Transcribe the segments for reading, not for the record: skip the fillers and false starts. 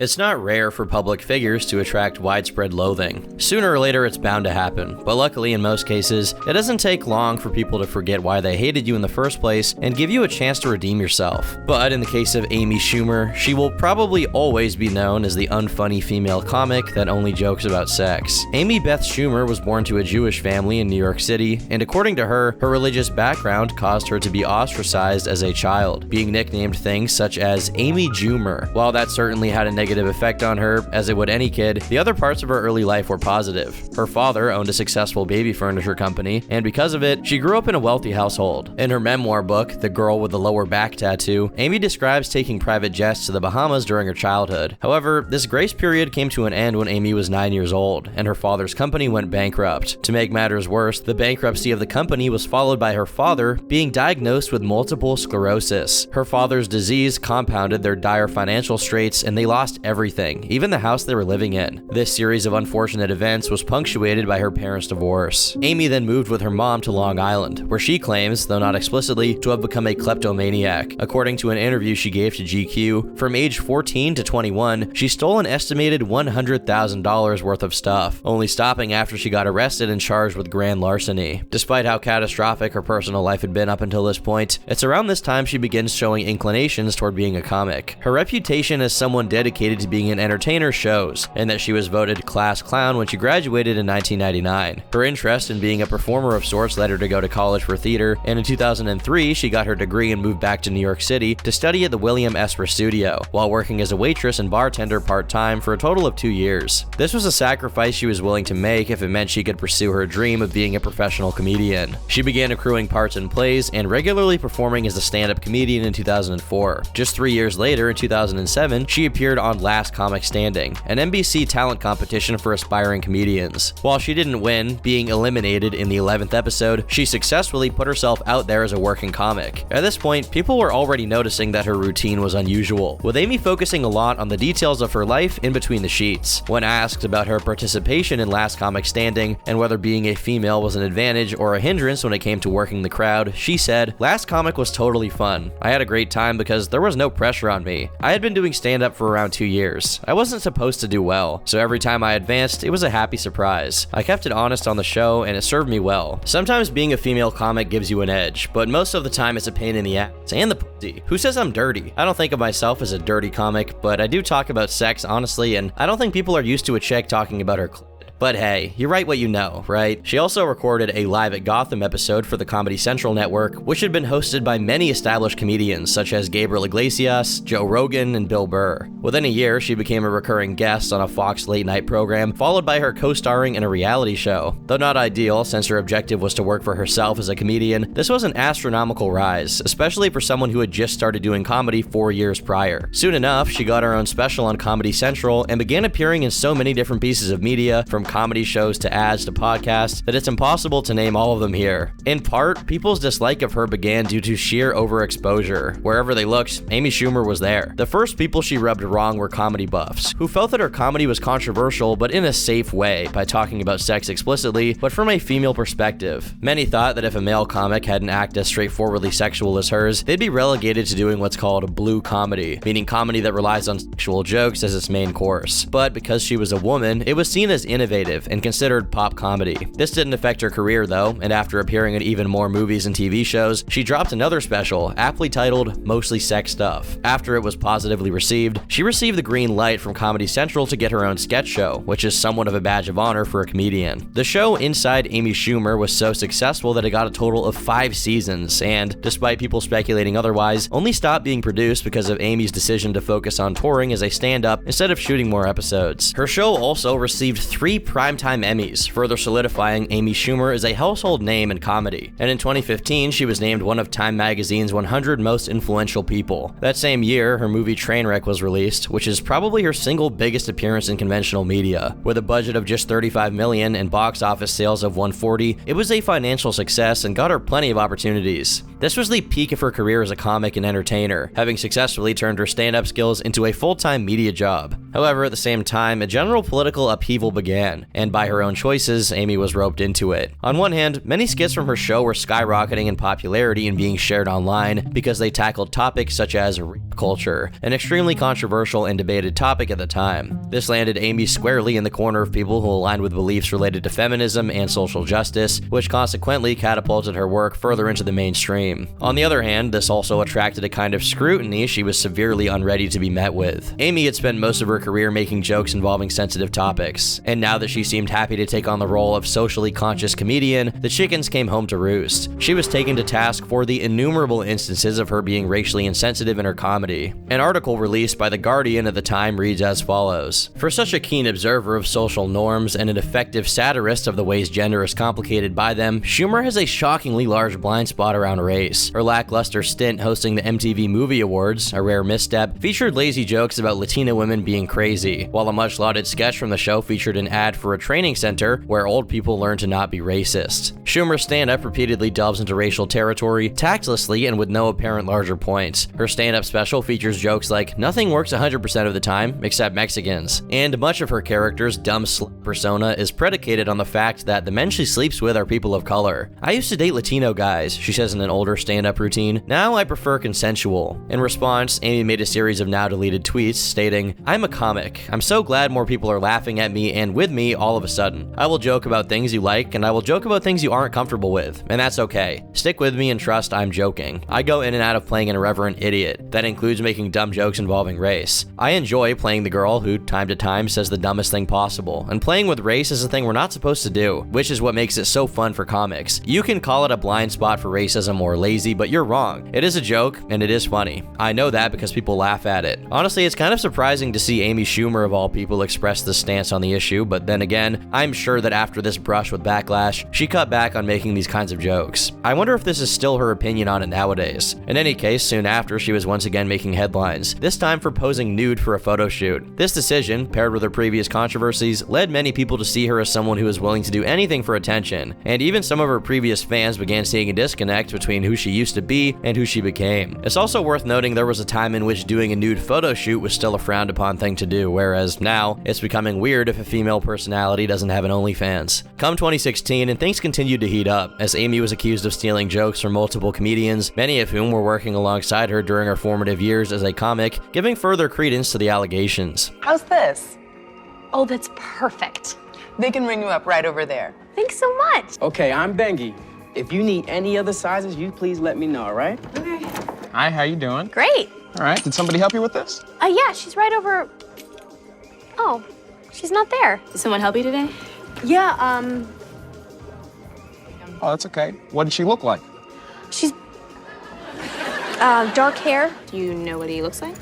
It's not rare for public figures to attract widespread loathing. Sooner or later, it's bound to happen, but luckily in most cases, it doesn't take long for people to forget why they hated you in the first place and give you a chance to redeem yourself. But in the case of Amy Schumer, she will probably always be known as the unfunny female comic that only jokes about sex. Amy Beth Schumer was born to a Jewish family in New York City, and according to her, her religious background caused her to be ostracized as a child, being nicknamed things such as Amy Jumer. While that certainly had a negative effect on her, as it would any kid, the other parts of her early life were positive. Her father owned a successful baby furniture company, and because of it, she grew up in a wealthy household. In her memoir book, The Girl with the Lower Back Tattoo, Amy describes taking private jets to the Bahamas during her childhood. However, this grace period came to an end when Amy was 9 years old, and her father's company went bankrupt. To make matters worse, the bankruptcy of the company was followed by her father being diagnosed with multiple sclerosis. Her father's disease compounded their dire financial straits, and they lost everything, even the house they were living in. This series of unfortunate events was punctuated by her parents' divorce. Amy then moved with her mom to Long Island, where she claims, though not explicitly, to have become a kleptomaniac. According to an interview she gave to GQ, from age 14 to 21, she stole an estimated $100,000 worth of stuff, only stopping after she got arrested and charged with grand larceny. Despite how catastrophic her personal life had been up until this point, it's around this time she begins showing inclinations toward being a comic. Her reputation as someone dedicated to being an entertainer shows, and that she was voted class clown when she graduated in 1999. Her interest in being a performer of sorts led her to go to college for theater, and in 2003 she got her degree and moved back to New York City to study at the William Esper Studio, while working as a waitress and bartender part-time for a total of 2 years. This was a sacrifice she was willing to make if it meant she could pursue her dream of being a professional comedian. She began accruing parts in plays and regularly performing as a stand-up comedian in 2004. Just 3 years later, in 2007, she appeared on Last Comic Standing, an NBC talent competition for aspiring comedians. While she didn't win, being eliminated in the 11th episode, she successfully put herself out there as a working comic. At this point, people were already noticing that her routine was unusual, with Amy focusing a lot on the details of her life in between the sheets. When asked about her participation in Last Comic Standing and whether being a female was an advantage or a hindrance when it came to working the crowd, she said, "Last Comic was totally fun. I had a great time because there was no pressure on me. I had been doing stand-up for around 2 years. I wasn't supposed to do well, so every time I advanced, it was a happy surprise. I kept it honest on the show, and it served me well. Sometimes being a female comic gives you an edge, but most of the time it's a pain in the ass and the pussy. Who says I'm dirty? I don't think of myself as a dirty comic, but I do talk about sex honestly, and I don't think people are used to a chick talking about her clit. But hey, you write what you know, right?" She also recorded a Live at Gotham episode for the Comedy Central network, which had been hosted by many established comedians such as Gabriel Iglesias, Joe Rogan, and Bill Burr. Within a year, she became a recurring guest on a Fox late-night program, followed by her co-starring in a reality show. Though not ideal, since her objective was to work for herself as a comedian, this was an astronomical rise, especially for someone who had just started doing comedy 4 years prior. Soon enough, she got her own special on Comedy Central and began appearing in so many different pieces of media, from comedy shows to ads to podcasts, that it's impossible to name all of them here. In part, people's dislike of her began due to sheer overexposure. Wherever they looked, Amy Schumer was there. The first people she rubbed wrong were comedy buffs, who felt that her comedy was controversial but in a safe way, by talking about sex explicitly, but from a female perspective. Many thought that if a male comic had an act as straightforwardly sexual as hers, they'd be relegated to doing what's called blue comedy, meaning comedy that relies on sexual jokes as its main course. But because she was a woman, it was seen as innovative and considered pop comedy. This didn't affect her career though, and after appearing in even more movies and TV shows, she dropped another special, aptly titled Mostly Sex Stuff. After it was positively received, she received the green light from Comedy Central to get her own sketch show, which is somewhat of a badge of honor for a comedian. The show Inside Amy Schumer was so successful that it got a total of 5 seasons, and, despite people speculating otherwise, only stopped being produced because of Amy's decision to focus on touring as a stand-up instead of shooting more episodes. Her show also received 3 primetime Emmys, further solidifying Amy Schumer as a household name in comedy. And in 2015, she was named one of Time Magazine's 100 most influential people. That same year, her movie Trainwreck was released, which is probably her single biggest appearance in conventional media. With a budget of just $35 million and box office sales of $140, it was a financial success and got her plenty of opportunities. This was the peak of her career as a comic and entertainer, having successfully turned her stand-up skills into a full-time media job. However, at the same time, a general political upheaval began, and by her own choices, Amy was roped into it. On one hand, many skits from her show were skyrocketing in popularity and being shared online because they tackled topics such as rape culture, an extremely controversial and debated topic at the time. This landed Amy squarely in the corner of people who aligned with beliefs related to feminism and social justice, which consequently catapulted her work further into the mainstream. On the other hand, this also attracted a kind of scrutiny she was severely unready to be met with. Amy had spent most of her career making jokes involving sensitive topics, and now that she seemed happy to take on the role of socially conscious comedian, the chickens came home to roost. She was taken to task for the innumerable instances of her being racially insensitive in her comedy. An article released by The Guardian at the time reads as follows: "For such a keen observer of social norms and an effective satirist of the ways gender is complicated by them, Schumer has a shockingly large blind spot around race. Her lackluster stint hosting the MTV Movie Awards, a rare misstep, featured lazy jokes about Latina women being crazy, while a much-lauded sketch from the show featured an ad for a training center where old people learn to not be racist. Schumer's stand-up repeatedly delves into racial territory, tactlessly and with no apparent larger points. Her stand-up special features jokes like, 'Nothing works 100% of the time, except Mexicans,' and much of her character's dumb slut persona is predicated on the fact that the men she sleeps with are people of color. 'I used to date Latino guys,' she says in an older stand-up routine. 'Now I prefer consensual.' In response, Amy made a series of now-deleted tweets stating, 'I'm a comic. I'm so glad more people are laughing at me and with me all of a sudden. I will joke about things you like, and I will joke about things you aren't comfortable with, and that's okay. Stick with me and trust I'm joking. I go in and out of playing an irreverent idiot. That includes making dumb jokes involving race. I enjoy playing the girl who, time to time, says the dumbest thing possible, and playing with race is a thing we're not supposed to do, which is what makes it so fun for comics. You can call it a blind spot for racism or lazy, but you're wrong. It is a joke, and it is funny. I know that because people laugh at it.' Honestly, it's kind of surprising to see Amy Schumer, of all people, express this stance on the issue, but then again, I'm sure that after this brush with backlash, she cut back on making these kinds of jokes. I wonder if this is still her opinion on it nowadays. In any case, soon after, she was once again making headlines, this time for posing nude for a photo shoot. This decision, paired with her previous controversies, led many people to see her as someone who was willing to do anything for attention, and even some of her previous fans began seeing a disconnect between who she used to be and who she became. It's also worth noting there was a time in which doing a nude photo shoot was still a frowned upon thing to do, whereas now, it's becoming weird if a female personality doesn't have an OnlyFans. Come 2016, and things continued to heat up, as Amy was accused of stealing jokes from multiple comedians, many of whom were working alongside her during her formative years as a comic, giving further credence to the allegations. How's this? Oh, that's perfect. They can ring you up right over there. Thanks so much. Okay, I'm Bengi. If you need any other sizes, you please let me know, all right? Okay. Hi, how you doing? Great. All right, did somebody help you with this? Yeah, she's right over. Oh, she's not there. Did someone help you today? Yeah, Oh, that's okay. What did she look like? she's dark hair. Do you know what he looks like?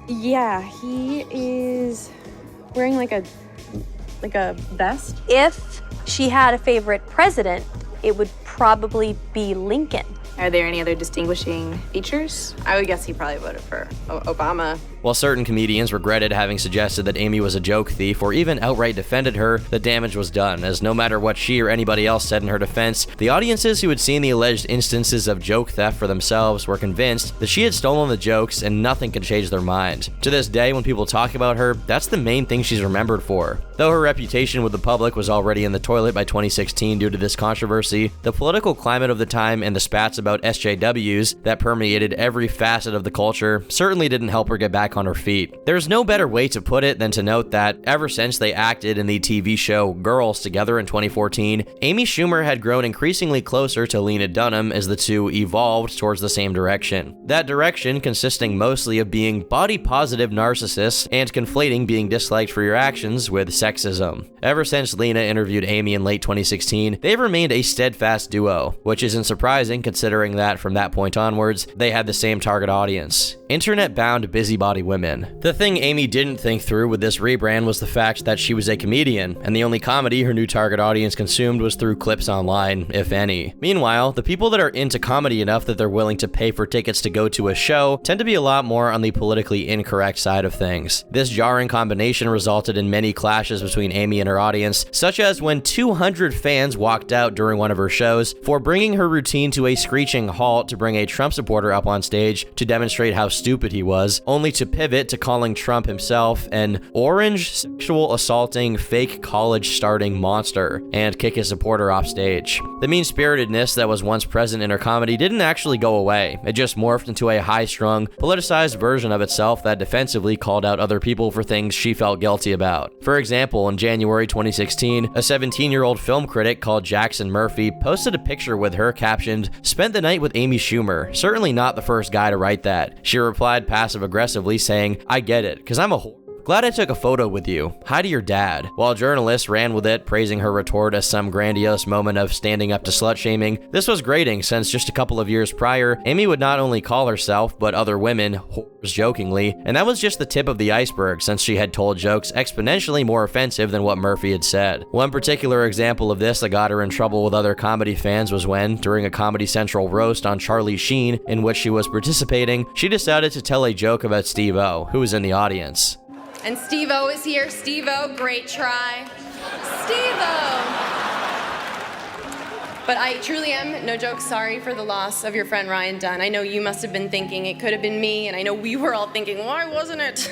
Yeah, he is wearing like a vest. If she had a favorite president, it would probably be Lincoln. Are there any other distinguishing features? I would guess he probably voted for Obama. While certain comedians regretted having suggested that Amy was a joke thief or even outright defended her, the damage was done, as no matter what she or anybody else said in her defense, the audiences who had seen the alleged instances of joke theft for themselves were convinced that she had stolen the jokes and nothing could change their mind. To this day, when people talk about her, that's the main thing she's remembered for. Though her reputation with the public was already in the toilet by 2016 due to this controversy, the political climate of the time and the spats about SJWs that permeated every facet of the culture certainly didn't help her get back on her feet. There's no better way to put it than to note that ever since they acted in the TV show Girls together in 2014, Amy Schumer had grown increasingly closer to Lena Dunham as the two evolved towards the same direction. That direction consisting mostly of being body-positive narcissists and conflating being disliked for your actions with sexism. Ever since Lena interviewed Amy in late 2016, they've remained a steadfast duo, which isn't surprising considering that from that point onwards, they had the same target audience: internet-bound busybody women. The thing Amy didn't think through with this rebrand was the fact that she was a comedian, and the only comedy her new target audience consumed was through clips online, if any. Meanwhile, the people that are into comedy enough that they're willing to pay for tickets to go to a show tend to be a lot more on the politically incorrect side of things. This jarring combination resulted in many clashes between Amy and her audience, such as when 200 fans walked out during one of her shows for bringing her routine to a screeching halt to bring a Trump supporter up on stage to demonstrate how stupid he was, only to to pivot to calling Trump himself an orange sexual assaulting fake college starting monster and kick his supporter off stage. The mean-spiritedness that was once present in her comedy didn't actually go away. It just morphed into a high-strung, politicized version of itself that defensively called out other people for things she felt guilty about. For example, in January 2016, a 17-year-old film critic called Jackson Murphy posted a picture with her captioned, "Spent the night with Amy Schumer. Certainly not the first guy to write that." She replied passive-aggressively saying, "I get it, cause I'm a whore. Glad I took a photo with you. Hi to your dad." While journalists ran with it, praising her retort as some grandiose moment of standing up to slut-shaming, this was grating since just a couple of years prior, Amy would not only call herself, but other women, whores jokingly, and that was just the tip of the iceberg since she had told jokes exponentially more offensive than what Murphy had said. One particular example of this that got her in trouble with other comedy fans was when, during a Comedy Central roast on Charlie Sheen, in which she was participating, she decided to tell a joke about Steve-O, who was in the audience. And Steve-O is here. Steve-O, great try. Steve-O! But I truly am, no joke, sorry for the loss of your friend Ryan Dunn. I know you must have been thinking it could have been me, and I know we were all thinking, why wasn't it?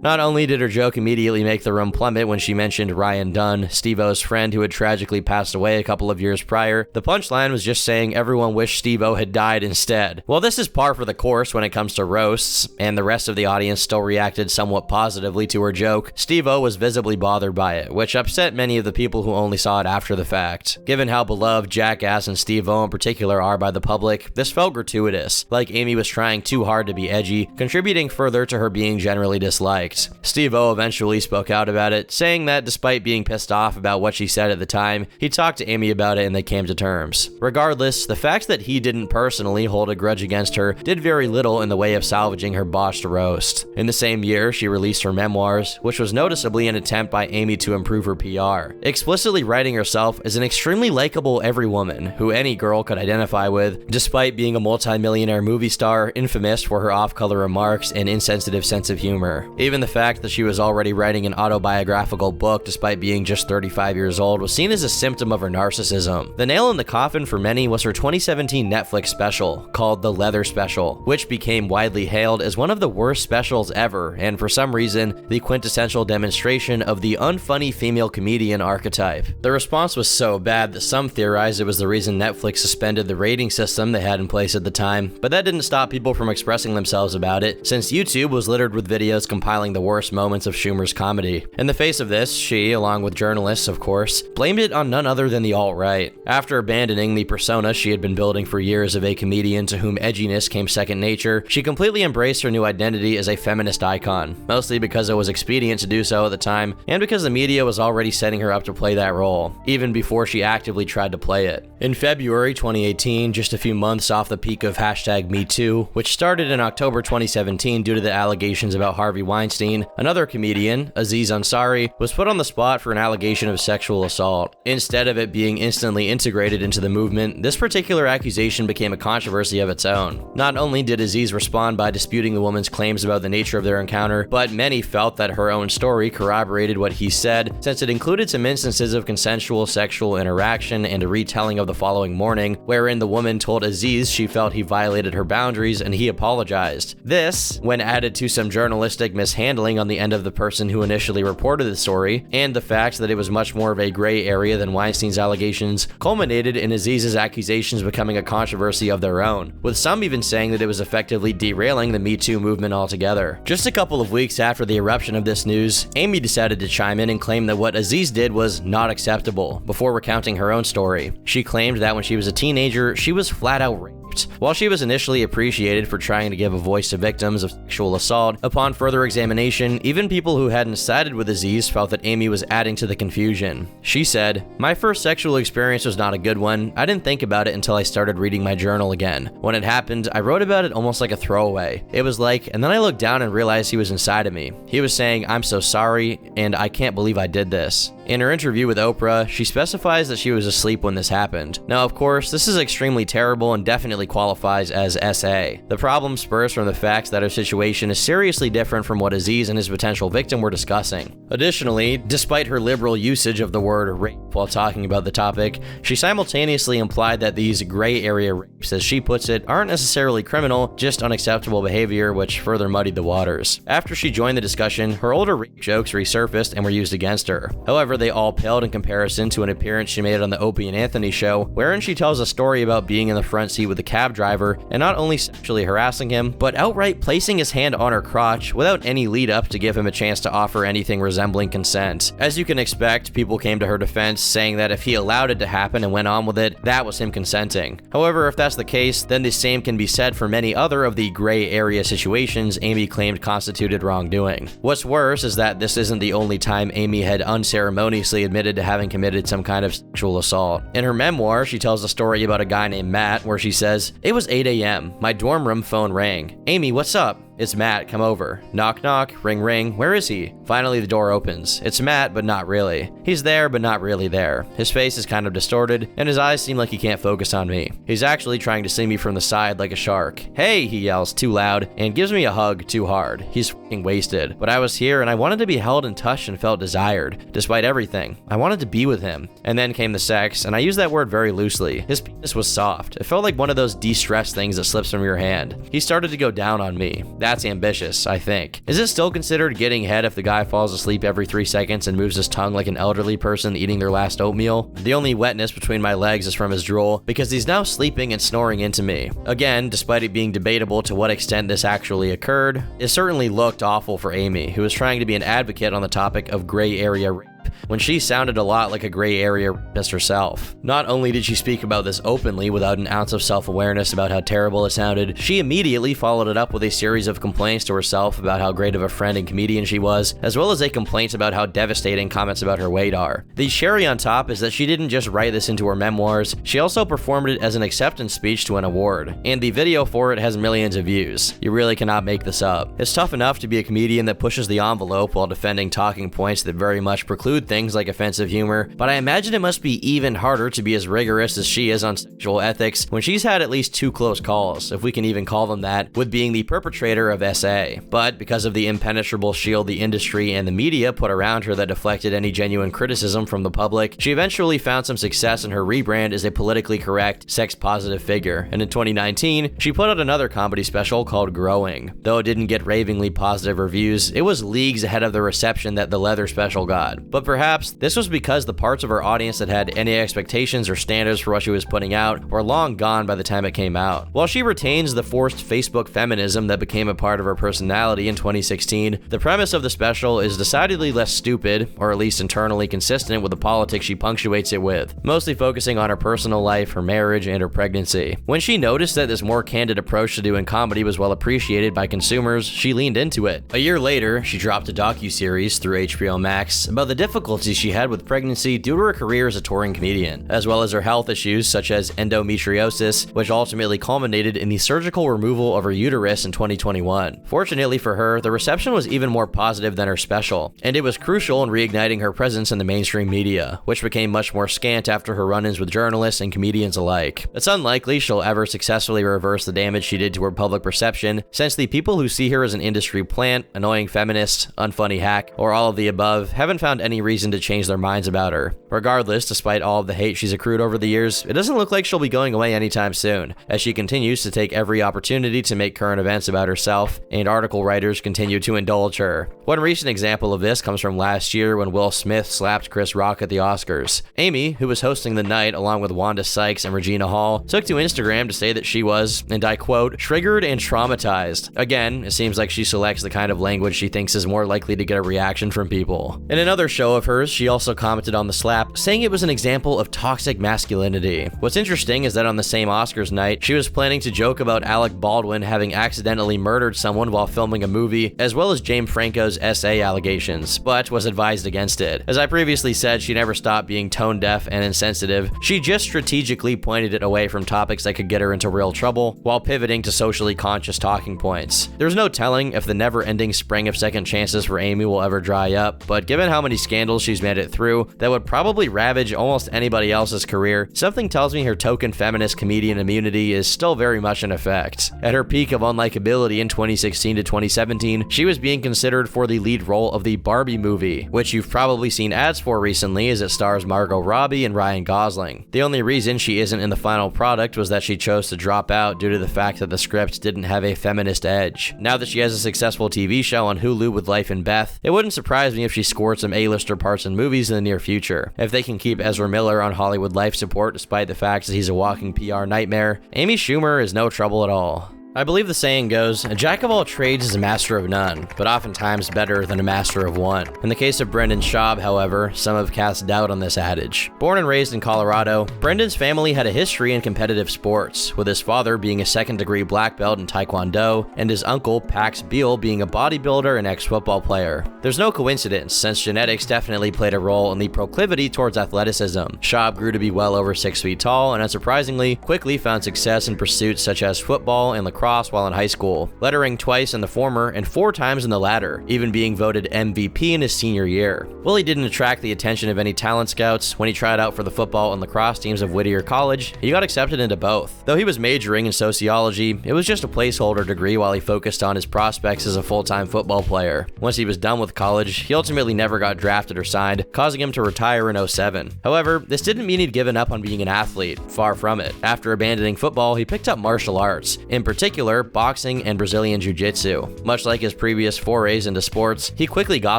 Not only did her joke immediately make the room plummet when she mentioned Ryan Dunn, Steve-O's friend who had tragically passed away a couple of years prior, the punchline was just saying everyone wished Steve-O had died instead. Well, this is par for the course when it comes to roasts, and the rest of the audience still reacted somewhat positively to her joke, Steve-O was visibly bothered by it, which upset many of the people who only saw it after the fact. Given how beloved Jackass and Steve-O in particular are by the public, this felt gratuitous, like Amy was trying too hard to be edgy, contributing further to her being generally disliked. Steve-O eventually spoke out about it, saying that despite being pissed off about what she said at the time, he talked to Amy about it and they came to terms. Regardless, the fact that he didn't personally hold a grudge against her did very little in the way of salvaging her botched roast. In the same year, she released her memoirs, which was noticeably an attempt by Amy to improve her PR, explicitly writing herself as an extremely likable everywoman who any girl could identify with, despite being a multi-millionaire movie star infamous for her off-color remarks and insensitive sense of humor. Even the fact that she was already writing an autobiographical book despite being just 35 years old was seen as a symptom of her narcissism. The nail in the coffin for many was her 2017 Netflix special, called The Leather Special, which became widely hailed as one of the worst specials ever, and for some reason, the quintessential demonstration of the unfunny female comedian archetype. The response was so bad that some theorized it was the reason Netflix suspended the rating system they had in place at the time, but that didn't stop people from expressing themselves about it, since YouTube was littered with videos compiling the worst moments of Schumer's comedy. In the face of this, she, along with journalists of course, blamed it on none other than the alt-right. After abandoning the persona she had been building for years of a comedian to whom edginess came second nature, she completely embraced her new identity as a feminist icon, mostly because it was expedient to do so at the time, and because the media was already setting her up to play that role, even before she actively tried to play it. In February 2018, just a few months off the peak of #MeToo, which started in October 2017 due to the allegations about Harvey Weinstein, another comedian, Aziz Ansari, was put on the spot for an allegation of sexual assault. Instead of it being instantly integrated into the movement, this particular accusation became a controversy of its own. Not only did Aziz respond by disputing the woman's claims about the nature of their encounter, but many felt that her own story corroborated what he said, since it included some instances of consensual sexual interaction and a retelling of the following morning, wherein the woman told Aziz she felt he violated her boundaries and he apologized. This, when added to some journalistic mishandling on the end of the person who initially reported the story, and the fact that it was much more of a gray area than Weinstein's allegations, culminated in Aziz's accusations becoming a controversy of their own, with some even saying that it was effectively derailing the Me Too movement altogether. Just a couple of weeks after the eruption of this news, Amy decided to chime in and claim that what Aziz did was not acceptable, before recounting her own story. She claimed that when she was a teenager, she was flat out raped. While she was initially appreciated for trying to give a voice to victims of sexual assault, upon further examination, even people who hadn't sided with Aziz felt that Amy was adding to the confusion. She said, "My first sexual experience was not a good one. I didn't think about it until I started reading my journal again. When it happened, I wrote about it almost like a throwaway. It was like, and then I looked down and realized he was inside of me. He was saying, 'I'm so sorry, and I can't believe I did this.'" In her interview with Oprah, she specifies that she was asleep when this happened. Now, of course, this is extremely terrible and definitely automatically qualifies as SA. The problem spurs from the fact that her situation is seriously different from what Aziz and his potential victim were discussing. Additionally, despite her liberal usage of the word rape while talking about the topic, she simultaneously implied that these gray area rapes, as she puts it, aren't necessarily criminal, just unacceptable behavior, which further muddied the waters. After she joined the discussion, her older rape jokes resurfaced and were used against her. However, they all paled in comparison to an appearance she made on the Opie and Anthony show, wherein she tells a story about being in the front seat with the cab driver and not only sexually harassing him, but outright placing his hand on her crotch without any lead up to give him a chance to offer anything resembling consent. As you can expect, people came to her defense, saying that if he allowed it to happen and went on with it, that was him consenting. However, if that's the case, then the same can be said for many other of the gray area situations Amy claimed constituted wrongdoing. What's worse is that this isn't the only time Amy had unceremoniously admitted to having committed some kind of sexual assault. In her memoir, she tells a story about a guy named Matt, where she says, "It was 8 a.m. My dorm room phone rang. Amy, what's up? It's Matt, come over. Knock knock, ring ring, where is he? Finally the door opens. It's Matt, but not really. He's there, but not really there. His face is kind of distorted, and his eyes seem like he can't focus on me. He's actually trying to see me from the side like a shark. Hey, he yells too loud, and gives me a hug too hard. He's f***ing wasted. But I was here, and I wanted to be held and touched and felt desired. Despite everything, I wanted to be with him. And then came the sex, and I use that word very loosely. His penis was soft. It felt like one of those de-stress things that slips from your hand. He started to go down on me. That's ambitious, I think. Is it still considered getting head if the guy falls asleep every 3 seconds and moves his tongue like an elderly person eating their last oatmeal? The only wetness between my legs is from his drool, because he's now sleeping and snoring into me. Again, despite it being debatable to what extent this actually occurred, it certainly looked awful for Amy, who was trying to be an advocate on the topic of gray area rape, when she sounded a lot like a gray area rapist herself. Not only did she speak about this openly without an ounce of self-awareness about how terrible it sounded, she immediately followed it up with a series of complaints to herself about how great of a friend and comedian she was, as well as a complaint about how devastating comments about her weight are. The cherry on top is that she didn't just write this into her memoirs, she also performed it as an acceptance speech to an award, and the video for it has millions of views. You really cannot make this up. It's tough enough to be a comedian that pushes the envelope while defending talking points that very much preclude things like offensive humor, but I imagine it must be even harder to be as rigorous as she is on sexual ethics when she's had at least 2 close calls, if we can even call them that, with being the perpetrator of SA. But because of the impenetrable shield the industry and the media put around her that deflected any genuine criticism from the public, she eventually found some success in her rebrand as a politically correct, sex-positive figure, and in 2019, she put out another comedy special called Growing. Though it didn't get ravingly positive reviews, it was leagues ahead of the reception that the Leather special got. But perhaps this was because the parts of her audience that had any expectations or standards for what she was putting out were long gone by the time it came out. While she retains the forced Facebook feminism that became a part of her personality in 2016, the premise of the special is decidedly less stupid, or at least internally consistent with the politics she punctuates it with, mostly focusing on her personal life, her marriage, and her pregnancy. When she noticed that this more candid approach to doing comedy was well appreciated by consumers, she leaned into it. A year later, she dropped a docuseries through HBO Max about the difficulties she had with pregnancy due to her career as a touring comedian, as well as her health issues such as endometriosis, which ultimately culminated in the surgical removal of her uterus in 2021. Fortunately for her, the reception was even more positive than her special, and it was crucial in reigniting her presence in the mainstream media, which became much more scant after her run-ins with journalists and comedians alike. It's unlikely she'll ever successfully reverse the damage she did to her public perception, since the people who see her as an industry plant, annoying feminist, unfunny hack, or all of the above haven't found any reason to change their minds about her. Regardless, despite all of the hate she's accrued over the years, it doesn't look like she'll be going away anytime soon, as she continues to take every opportunity to make current events about herself, and article writers continue to indulge her. One recent example of this comes from last year when Will Smith slapped Chris Rock at the Oscars. Amy, who was hosting the night along with Wanda Sykes and Regina Hall, took to Instagram to say that she was, and I quote, triggered and traumatized. Again, it seems like she selects the kind of language she thinks is more likely to get a reaction from people. In another show of hers, she also commented on the slap, saying it was an example of toxic masculinity. What's interesting is that on the same Oscars night, she was planning to joke about Alec Baldwin having accidentally murdered someone while filming a movie, as well as James Franco's SA allegations, but was advised against it. As I previously said, she never stopped being tone deaf and insensitive. She just strategically pointed it away from topics that could get her into real trouble, while pivoting to socially conscious talking points. There's no telling if the never-ending spring of second chances for Amy will ever dry up, but given how many scandals scandals she's made it through that would probably ravage almost anybody else's career, something tells me her token feminist comedian immunity is still very much in effect. At her peak of unlikability in 2016 to 2017, she was being considered for the lead role of the Barbie movie, which you've probably seen ads for recently as it stars Margot Robbie and Ryan Gosling. The only reason she isn't in the final product was that she chose to drop out due to the fact that the script didn't have a feminist edge. Now that she has a successful TV show on Hulu with Life and Beth, it wouldn't surprise me if she scored some A-lister parts in movies in the near future. If they can keep Ezra Miller on Hollywood life support despite the fact that he's a walking PR nightmare, Amy Schumer is no trouble at all. I believe the saying goes, a jack of all trades is a master of none, but oftentimes better than a master of one. In the case of Brendan Schaub, however, some have cast doubt on this adage. Born and raised in Colorado, Brendan's family had a history in competitive sports, with his father being a second-degree black belt in Taekwondo, and his uncle, Pax Beal, being a bodybuilder and ex-football player. There's no coincidence, since genetics definitely played a role in the proclivity towards athleticism. Schaub grew to be well over 6 feet tall, and unsurprisingly, quickly found success in pursuits such as football and lacrosse while in high school, lettering twice in the former and 4 times in the latter, even being voted MVP in his senior year. While he didn't attract the attention of any talent scouts, when he tried out for the football and lacrosse teams of Whittier College, he got accepted into both. Though he was majoring in sociology, it was just a placeholder degree while he focused on his prospects as a full-time football player. Once he was done with college, he ultimately never got drafted or signed, causing him to retire in 2007. However, this didn't mean he'd given up on being an athlete, far from it. After abandoning football, he picked up martial arts, in particular boxing and Brazilian Jiu-Jitsu. Much like his previous forays into sports, he quickly got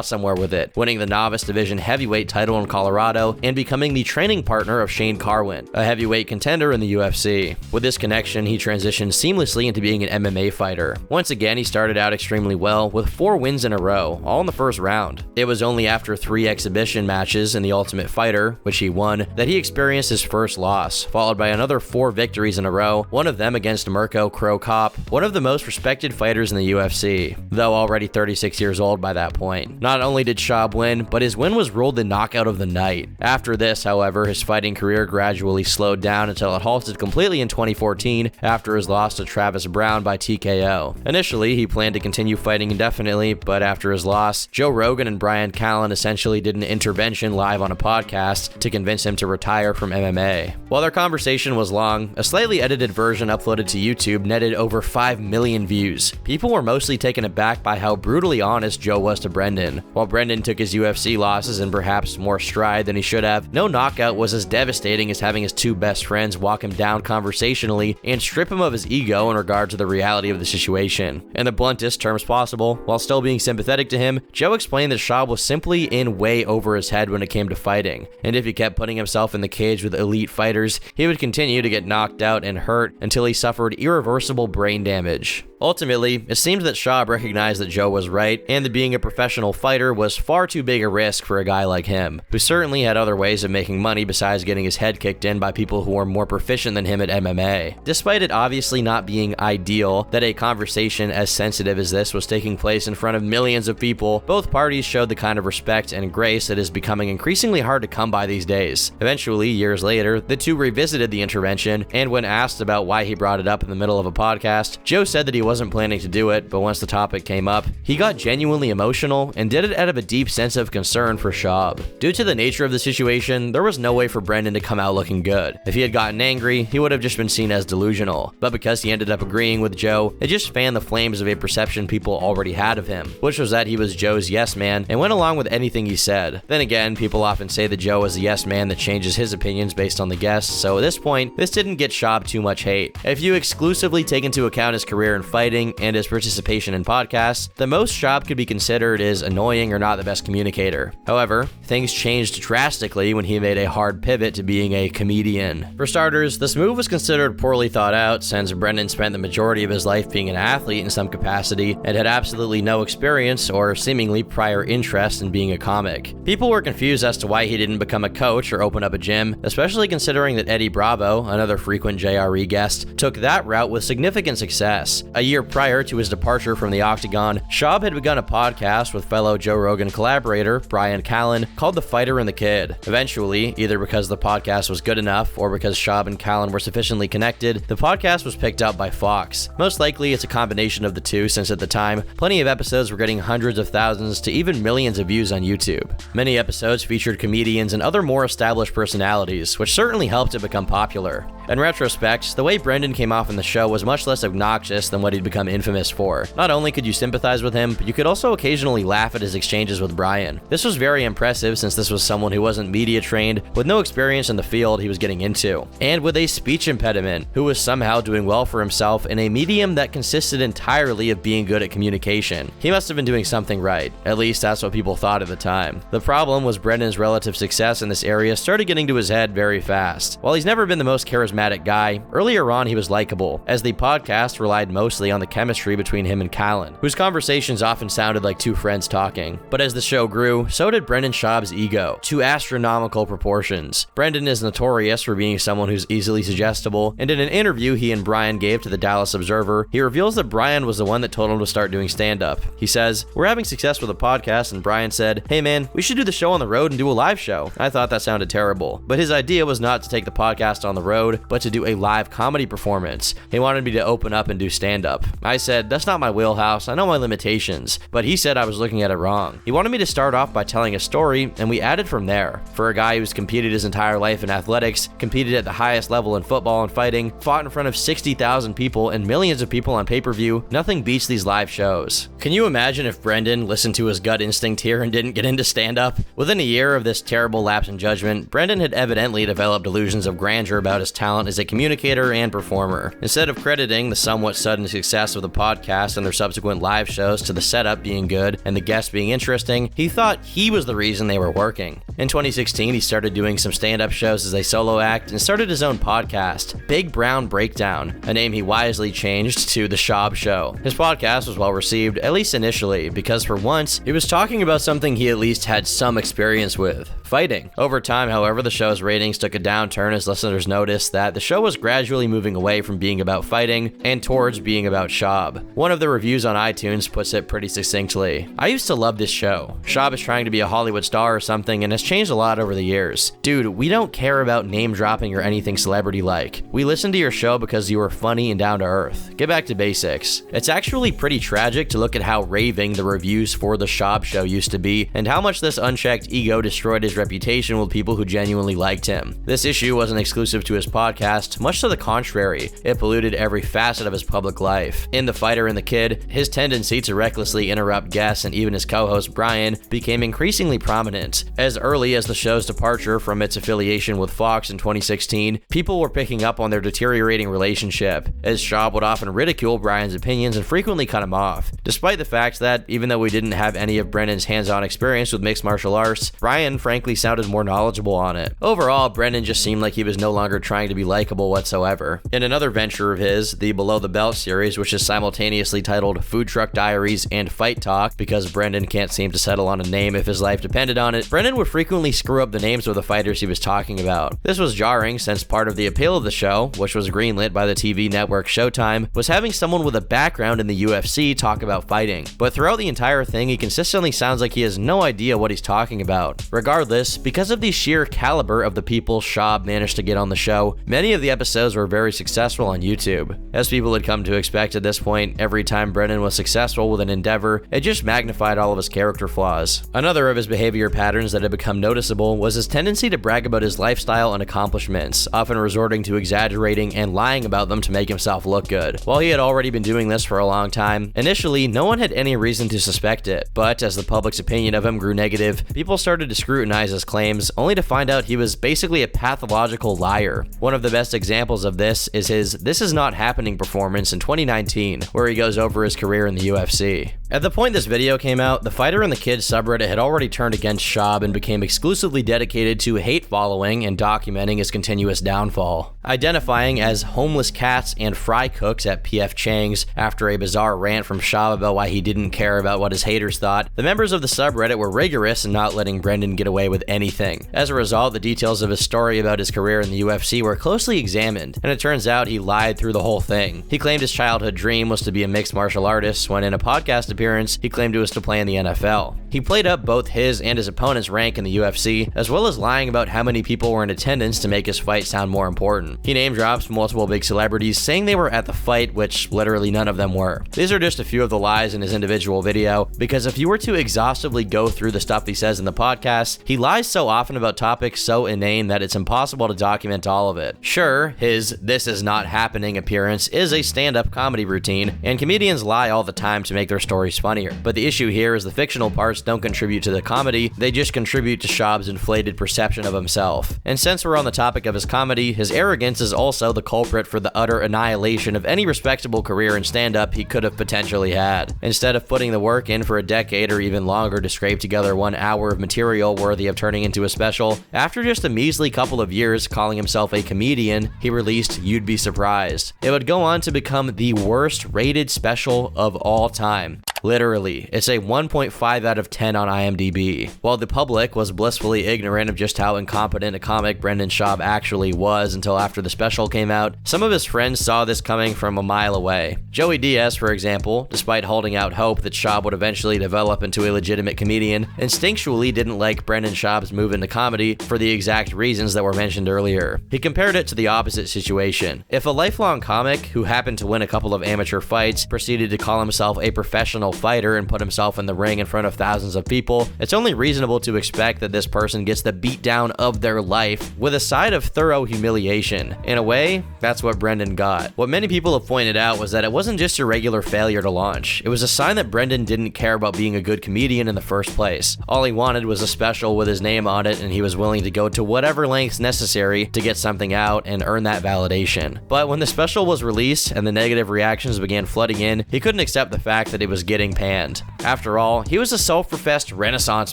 somewhere with it, winning the novice division heavyweight title in Colorado and becoming the training partner of Shane Carwin, a heavyweight contender in the UFC. With this connection, he transitioned seamlessly into being an MMA fighter. Once again, he started out extremely well, with 4 wins in a row, all in the first round. It was only after 3 exhibition matches in The Ultimate Fighter, which he won, that he experienced his first loss, followed by another 4 victories in a row, one of them against Mirko Cro Cop, one of the most respected fighters in the UFC, though already 36 years old by that point. Not only did Schaub win, but his win was ruled the knockout of the night. After this, however, his fighting career gradually slowed down until it halted completely in 2014 after his loss to Travis Brown by TKO. Initially, he planned to continue fighting indefinitely, but after his loss, Joe Rogan and Brian Callen essentially did an intervention live on a podcast to convince him to retire from MMA. While their conversation was long, a slightly edited version uploaded to YouTube netted over 5 million views. People were mostly taken aback by how brutally honest Joe was to Brendan. While Brendan took his UFC losses in perhaps more stride than he should have, no knockout was as devastating as having his 2 best friends walk him down conversationally and strip him of his ego in regard to the reality of the situation. In the bluntest terms possible, while still being sympathetic to him, Joe explained that Schaub was simply in way over his head when it came to fighting, and if he kept putting himself in the cage with elite fighters, he would continue to get knocked out and hurt until he suffered irreversible brain damage. Ultimately, it seems that Schaub recognized that Joe was right, and that being a professional fighter was far too big a risk for a guy like him, who certainly had other ways of making money besides getting his head kicked in by people who were more proficient than him at MMA. Despite it obviously not being ideal that a conversation as sensitive as this was taking place in front of millions of people, both parties showed the kind of respect and grace that is becoming increasingly hard to come by these days. Eventually, years later, the two revisited the intervention, and when asked about why he brought it up in the middle of a podcast, Joe said that he wasn't planning to do it, but once the topic came up, he got genuinely emotional and did it out of a deep sense of concern for Schaub. Due to the nature of the situation, there was no way for Brendan to come out looking good. If he had gotten angry, he would have just been seen as delusional, but because he ended up agreeing with Joe, it just fanned the flames of a perception people already had of him, which was that he was Joe's yes man and went along with anything he said. Then again, people often say that Joe is a yes man that changes his opinions based on the guests, so at this point, this didn't get Schaub too much hate. If you exclusively take into account his career in fighting and his participation in podcasts, the most Schaub could be considered is annoying or not the best communicator. However, things changed drastically when he made a hard pivot to being a comedian. For starters, this move was considered poorly thought out since Brendan spent the majority of his life being an athlete in some capacity and had absolutely no experience or seemingly prior interest in being a comic. People were confused as to why he didn't become a coach or open up a gym, especially considering that Eddie Bravo, another frequent JRE guest, took that route with significant significant success. A year prior to his departure from the Octagon, Schaub had begun a podcast with fellow Joe Rogan collaborator Bryan Callen called The Fighter and the Kid. Eventually, either because the podcast was good enough or because Schaub and Callen were sufficiently connected, the podcast was picked up by Fox. Most likely, it's a combination of the two, since at the time, plenty of episodes were getting hundreds of thousands to even millions of views on YouTube. Many episodes featured comedians and other more established personalities, which certainly helped it become popular. In retrospect, the way Brendan came off in the show was much less obnoxious than what he'd become infamous for. Not only could you sympathize with him, but you could also occasionally laugh at his exchanges with Bryan. This was very impressive, since this was someone who wasn't media trained, with no experience in the field he was getting into, and with a speech impediment, who was somehow doing well for himself in a medium that consisted entirely of being good at communication. He must have been doing something right. At least that's what people thought at the time. The problem was Brendan's relative success in this area started getting to his head very fast. While he's never been the most charismatic guy, earlier on he was likable, as the podcast relied mostly on the chemistry between him and Callen, whose conversations often sounded like two friends talking. But as the show grew, so did Brendan Schaub's ego, to astronomical proportions. Brendan is notorious for being someone who's easily suggestible, and in an interview he and Bryan gave to the Dallas Observer, he reveals that Bryan was the one that told him to start doing stand-up. He says, "We're having success with a podcast, and Bryan said, 'Hey man, we should do the show on the road and do a live show.' I thought that sounded terrible. But his idea was not to take the podcast on the road, but to do a live comedy performance. He wanted me to open up and do stand-up. I said, that's not my wheelhouse, I know my limitations. But he said I was looking at it wrong. He wanted me to start off by telling a story, and we added from there. For a guy who's competed his entire life in athletics, competed at the highest level in football and fighting, fought in front of 60,000 people and millions of people on pay-per-view, nothing beats these live shows." Can you imagine if Brendan listened to his gut instinct here and didn't get into stand-up? Within a year of this terrible lapse in judgment, Brendan had evidently developed delusions of grandeur about his talent as a communicator and performer. Instead of crediting the somewhat sudden success of the podcast and their subsequent live shows to the setup being good and the guests being interesting, he thought he was the reason they were working. In 2016, he started doing some stand-up shows as a solo act and started his own podcast, Big Brown Breakdown, a name he wisely changed to The Schaub Show. His podcast was well received, at least initially, because for once, he was talking about something he at least had some experience with: fighting. Over time, however, the show's ratings took a downturn as listeners noticed that the show was gradually moving away from being about fighting and towards being about Schaub. One of the reviews on iTunes puts it pretty succinctly: "I used to love this show. Schaub is trying to be a Hollywood star or something and has changed a lot over the years. Dude, we don't care about name dropping or anything celebrity-like. We listened to your show because you were funny and down to earth. Get back to basics." It's actually pretty tragic to look at how raving the reviews for The Schaub Show used to be, and how much this unchecked ego destroyed his reputation with people who genuinely liked him. This issue wasn't exclusive to his podcast, much to the contrary, it polluted every facet of his public life. In The Fighter and the Kid, his tendency to recklessly interrupt guests and even his co-host Bryan became increasingly prominent. As early as the show's departure from its affiliation with Fox in 2016, people were picking up on their deteriorating relationship, as Schaub would often ridicule Bryan's opinions and frequently cut him off. Despite the fact that, even though we didn't have any of Brendan's hands-on experience with mixed martial arts, Bryan frankly sounded more knowledgeable on it. Overall, Brendan just seemed like he was no longer trying to be likable whatsoever. In another venture of his, the Below the Belt series, which is simultaneously titled Food Truck Diaries and Fight Talk, because Brendan can't seem to settle on a name if his life depended on it, Brendan would frequently screw up the names of the fighters he was talking about. This was jarring, since part of the appeal of the show, which was greenlit by the TV network Showtime, was having someone with a background in the UFC talk about fighting. But throughout the entire thing, he consistently sounds like he has no idea what he's talking about. Regardless, because of the sheer caliber of the people Schaub managed to get on the show, many of the episodes were very successful on YouTube. As people had come to expect at this point, every time Brendan was successful with an endeavor, it just magnified all of his character flaws. Another of his behavior patterns that had become noticeable was his tendency to brag about his lifestyle and accomplishments, often resorting to exaggerating and lying about them to make himself look good. While he had already been doing this for a long time, initially no one had any reason to suspect it, but as the public's opinion of him grew negative, people started to scrutinize his claims, only to find out he was basically a pathological liar. One of the best examples of this is his "This Is Not Happening" performance in 2019, where he goes over his career in the UFC. At the point this video came out, the Fighter and the Kid subreddit had already turned against Schaub and became exclusively dedicated to hate following and documenting his continuous downfall. Identifying as homeless cats and fry cooks at PF Chang's after a bizarre rant from Schaub about why he didn't care about what his haters thought, the members of the subreddit were rigorous in not letting Brendan get away with anything. As a result, the details of his story about his career in the UFC were closely examined, and it turns out he lied through the whole thing. He claimed his childhood dream was to be a mixed martial artist, when in a podcast appearance, he claimed it was to play in the NFL. He played up both his and his opponent's rank in the UFC, as well as lying about how many people were in attendance to make his fight sound more important. He name drops multiple big celebrities, saying they were at the fight, which literally none of them were. These are just a few of the lies in his individual video, because if you were to exhaustively go through the stuff he says in the podcast, he lies so often about topics so inane that it's impossible to document all of it. Sure, his "this is not happening" appearance is a stand-up comedy routine, and comedians lie all the time to make their stories funnier. But the issue here is the fictional parts don't contribute to the comedy, they just contribute to Schaub's inflated perception of himself. And since we're on the topic of his comedy, his arrogance is also the culprit for the utter annihilation of any respectable career in stand-up he could have potentially had. Instead of putting the work in for a decade or even longer to scrape together 1 hour of material worthy of turning into a special, after just a measly couple of years calling himself a comedian, he released You'd Be Surprised. It would go on to become the worst rated special of all time. Literally, it's a 1.5 out of 10 on IMDb. While the public was blissfully ignorant of just how incompetent a comic Brendan Schaub actually was until after the special came out, some of his friends saw this coming from a mile away. Joey Diaz, for example, despite holding out hope that Schaub would eventually develop into a legitimate comedian, instinctually didn't like Brendan Schaub's move into comedy for the exact reasons that were mentioned earlier. He compared it to the opposite situation. If a lifelong comic who happened to win a couple of amateur fights proceeded to call himself a professional fighter and put himself in the ring in front of thousands of people, it's only reasonable to expect that this person gets the beatdown of their life with a side of thorough humiliation. In a way, that's what Brendan got. What many people have pointed out was that it wasn't just a regular failure to launch. It was a sign that Brendan didn't care about being a good comedian in the first place. All he wanted was a special with his name on it, and he was willing to go to whatever lengths necessary to get something out and earn that validation. But when the special was released and the negative reactions began flooding in, he couldn't accept the fact that it was getting panned. After all, he was a self-professed Renaissance